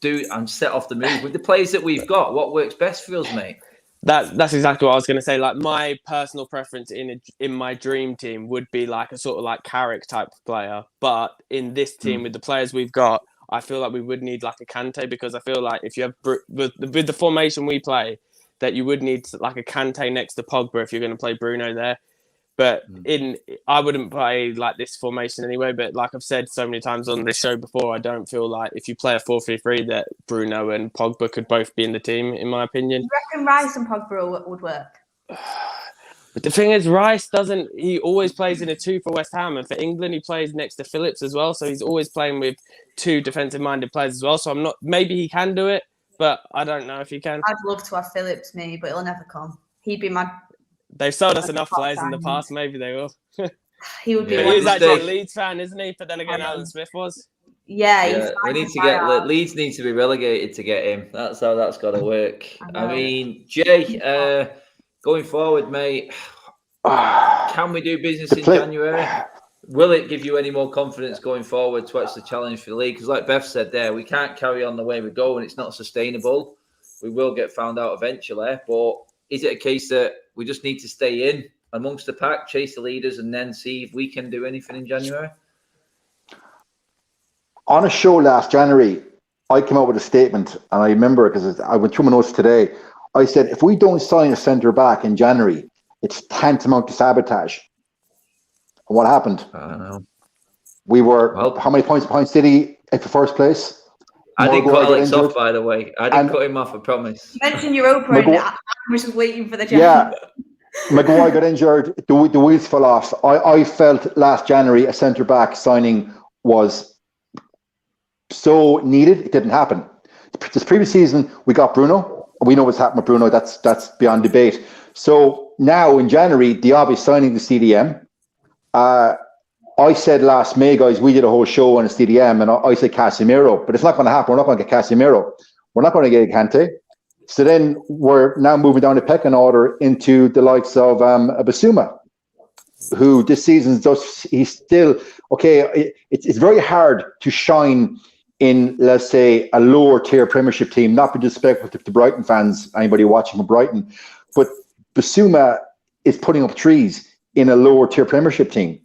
do and set off the move? With the players that we've got, what works best for us, mate? That's exactly what I was going to say. Like, my personal preference in my dream team would be like a sort of like Carrick type of player, but in this team with the players we've got, I feel like we would need like a Kante, because I feel like if you have with the formation we play, that you would need like a Kante next to Pogba if you're going to play Bruno there. But I wouldn't play like this formation anyway. But like I've said so many times on this show before, I don't feel like if you play a 4-3-3 that Bruno and Pogba could both be in the team, in my opinion. You reckon Rice and Pogba would work? But the thing is, Rice he always plays in a 2 for West Ham, and for England he plays next to Phillips as well. So he's always playing with 2 defensive-minded players as well. So maybe he can do it, but I don't know if he can. I'd love to have Phillips, but he'll never come. He'd be my... They've sold us enough players in the past. Maybe they will. He would be. But he's actually a Leeds fan, isn't he? But then again, Alan Smith was. Yeah, we need to get Leeds need to be relegated to get him. That's how that's got to work. I mean, Jay, going forward, mate, can we do business in January? Will it give you any more confidence going forward towards the challenge for the league? Because like Beth said there, we can't carry on the way we go, and it's not sustainable. We will get found out eventually, but is it a case that we just need to stay in amongst the pack, chase the leaders, and then see if we can do anything in January? On a show last January, I came out with a statement, and I remember because I went through my notes today. I said, if we don't sign a centre back in January, it's tantamount to sabotage. And what happened? I don't know. We were how many points behind City for first place? I didn't cut Alex off, by the way. I didn't cut him off, I promise. You mentioned Europa, and I was just waiting for the January. Yeah, Maguire got injured. The wheels fell off. I felt last January a centre back signing was so needed. It didn't happen. This previous season, we got Bruno. We know what's happened with Bruno. That's beyond debate. So now in January, the obvious signing, the CDM. I said last May, guys, we did a whole show on a CDM, and I said Casemiro, but it's not going to happen. We're not going to get Casemiro. We're not going to get Kante. So then we're now moving down the pecking order into the likes of Basuma, who this season he's still okay. It's very hard to shine in, let's say, a lower tier Premiership team. Not be disrespectful to Brighton fans, anybody watching from Brighton, but Basuma is putting up trees in a lower tier Premiership team.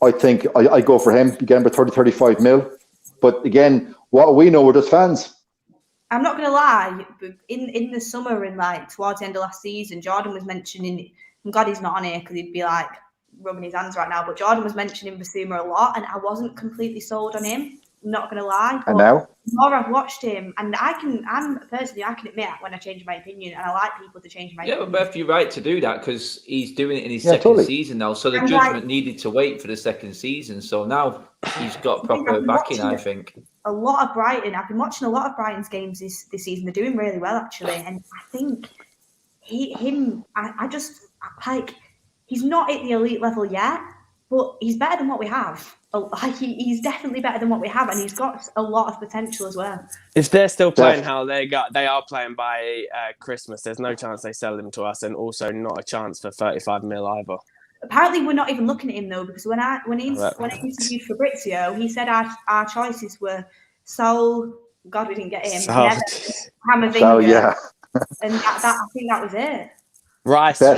I think I go for him again for 30-35 mil. But again, what we know, we're just fans. I'm not going to lie. In the summer and like towards the end of last season, Jordan was mentioning, and God, he's not on here because he'd be like rubbing his hands right now. But Jordan was mentioning Basuma a lot, and I wasn't completely sold on him. not going to lie. And now? The more I've watched him, and I can admit when I change my opinion, and I like people to change my opinion. Yeah, but Beth, you're right to do that because he's doing it in his second totally. season now. So the And judgment needed to wait for the second season. So now he's got proper backing, I think. A lot of Brighton. I've been watching a lot of Brighton's games this season. They're doing really well, actually, and I think I just like he's not at the elite level yet, but he's better than what we have. He's definitely better than what we have, and he's got a lot of potential as well. If they're still playing how they are playing by Christmas, there's no chance they sell him to us, and also not a chance for 35 mil either. Apparently, we're not even looking at him though, because when I interviewed Fabrizio, he said our choices were Sol. God, we didn't get him. So yeah, and I think that was it. Rice. I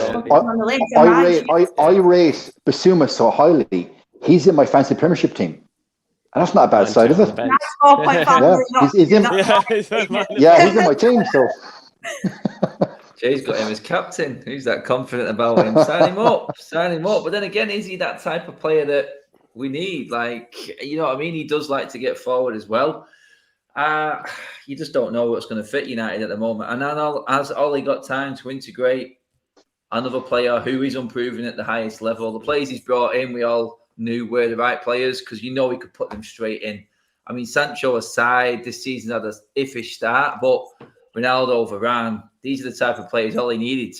rate Basuma so highly. He's in my fancy Premiership team. And that's not a bad side, is it? He's in my team. So Jay's got him as captain. Who's that confident about him? Sign him up. But then again, is he that type of player that we need? Like, you know what I mean? He does like to get forward as well. You just don't know what's going to fit United at the moment. And then has Ollie got time to integrate another player who is unproven at the highest level? The players he's brought in, we all knew were the right players because he could put them straight in. I mean, Sancho aside, this season had an iffish start, but Ronaldo, Varane, these are the type of players all he needed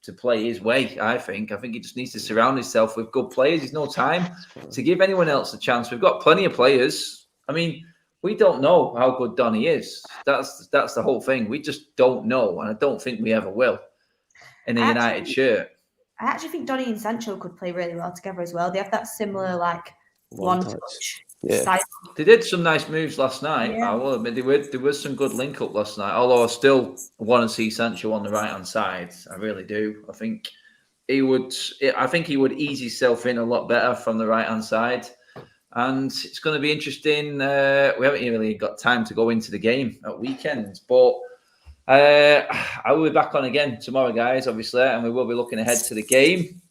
to play his way, I think. I think he just needs to surround himself with good players. There's no time to give anyone else a chance. We've got plenty of players. I mean, we don't know how good Donny is. That's the whole thing. We just don't know, and I don't think we ever will in a United shirt. I actually think Donny and Sancho could play really well together as well. They have that similar, like, one-touch style. They did some nice moves last night. Yeah. I will admit there was some good link-up last night, although I still want to see Sancho on the right-hand side. I really do. I think he would ease himself in a lot better from the right-hand side. And it's going to be interesting. We haven't really got time to go into the game at weekends, but I will be back on again tomorrow, guys, obviously, and we will be looking ahead to the game.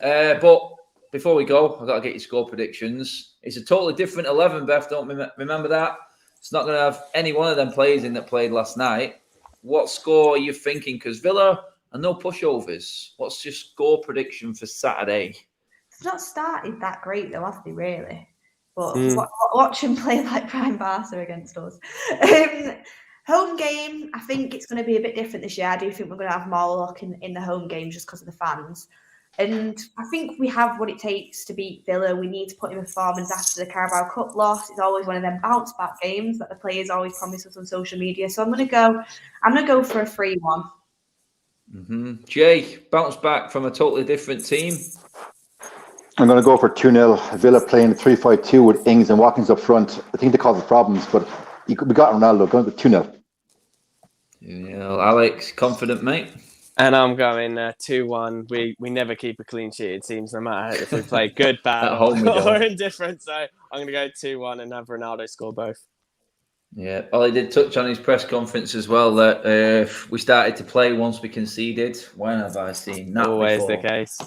But before we go, I've got to get your score predictions. It's a totally different 11, Beth. Don't remember that. It's not going to have any one of them players in that played last night. What score are you thinking? Because Villa are no pushovers. What's your score prediction for Saturday? It's not started that great, though, have they, really? But watch them play like Prime Barca against us. Home game, I think it's going to be a bit different this year. I do think we're going to have more luck in the home game just because of the fans. And I think we have what it takes to beat Villa. We need to put in a performance after the Carabao Cup loss. It's always one of them bounce back games that the players always promise us on social media. So I'm going to go for a 3-1. Mm-hmm. Jay, bounce back from a totally different team. I'm going to go for 2-0. Villa playing 3-5-2 with Ings and Watkins up front. I think they cause the problems, but we got Ronaldo. Going to 2-0. Alex, confident, mate? And I'm going 2-1. We never keep a clean sheet, it seems, no matter if we play good, bad, At home or indifferent. So I'm going to go 2-1 and have Ronaldo score both. Yeah, Ollie did touch on his press conference as well that we started to play once we conceded. When have I seen that Always before? the case.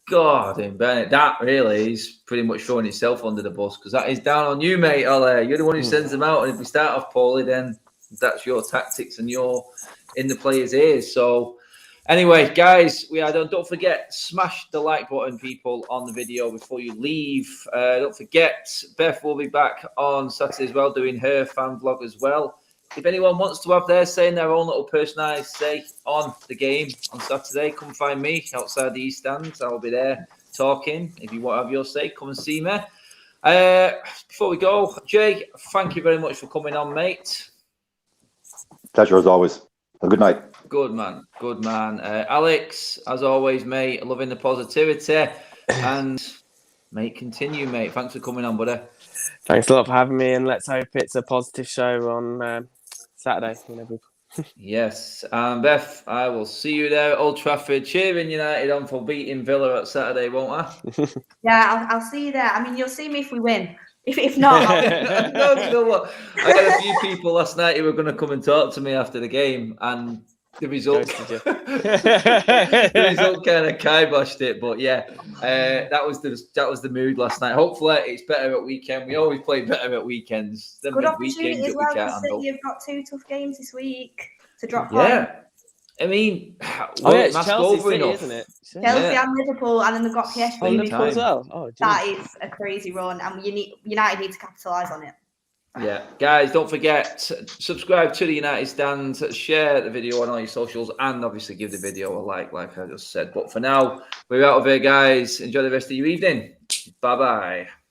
God in Bennett, that really is pretty much throwing himself under the bus because that is down on you, mate, Ollie. You're the one who sends them out, and if we start off poorly, then that's your tactics and you're in the players' ears. So anyway, guys, don't forget, smash the like button, people, on the video before you leave. Don't forget, Beth will be back on Saturday as well, doing her fan vlog as well. If anyone wants to have their say in their own little personalised say on the game on Saturday, come find me outside the East Stand. I'll be there talking. If you want to have your say, come and see me. Before we go, Jay, thank you very much for coming on, mate. Pleasure as always. A good night. Good man. Alex, as always, mate, loving the positivity. And, mate, continue, mate. Thanks for coming on, buddy. Thanks a lot for having me, and let's hope it's a positive show on Saturday. Yes. Beth, I will see you there at Old Trafford, cheering United on for beating Villa at Saturday, won't I? Yeah, I'll see you there. I mean, you'll see me if we win. If not, no, you know what? I had a few people last night who were going to come and talk to me after the game, and the result, Ghosted the result kind of kiboshed it. But yeah, that was the mood last night. Hopefully, it's better at weekend. We always play better at weekends. Them Good weekends opportunity as that well we can't because handle. City have got 2 tough games this week to drop points. Yeah, I mean, Oh yeah, it it's mask Chelsea over City, enough. isn't it? Chelsea Yeah. and Liverpool, and then they've got PSV. Oh, Same Liverpool as time. well. Oh, geez. That is a crazy run, and United need to capitalise on it. Yeah, guys, don't forget, subscribe to the United Stand, share the video on all your socials, and obviously give the video a like I just said. But for now, we're out of here, guys. Enjoy the rest of your evening. Bye-bye.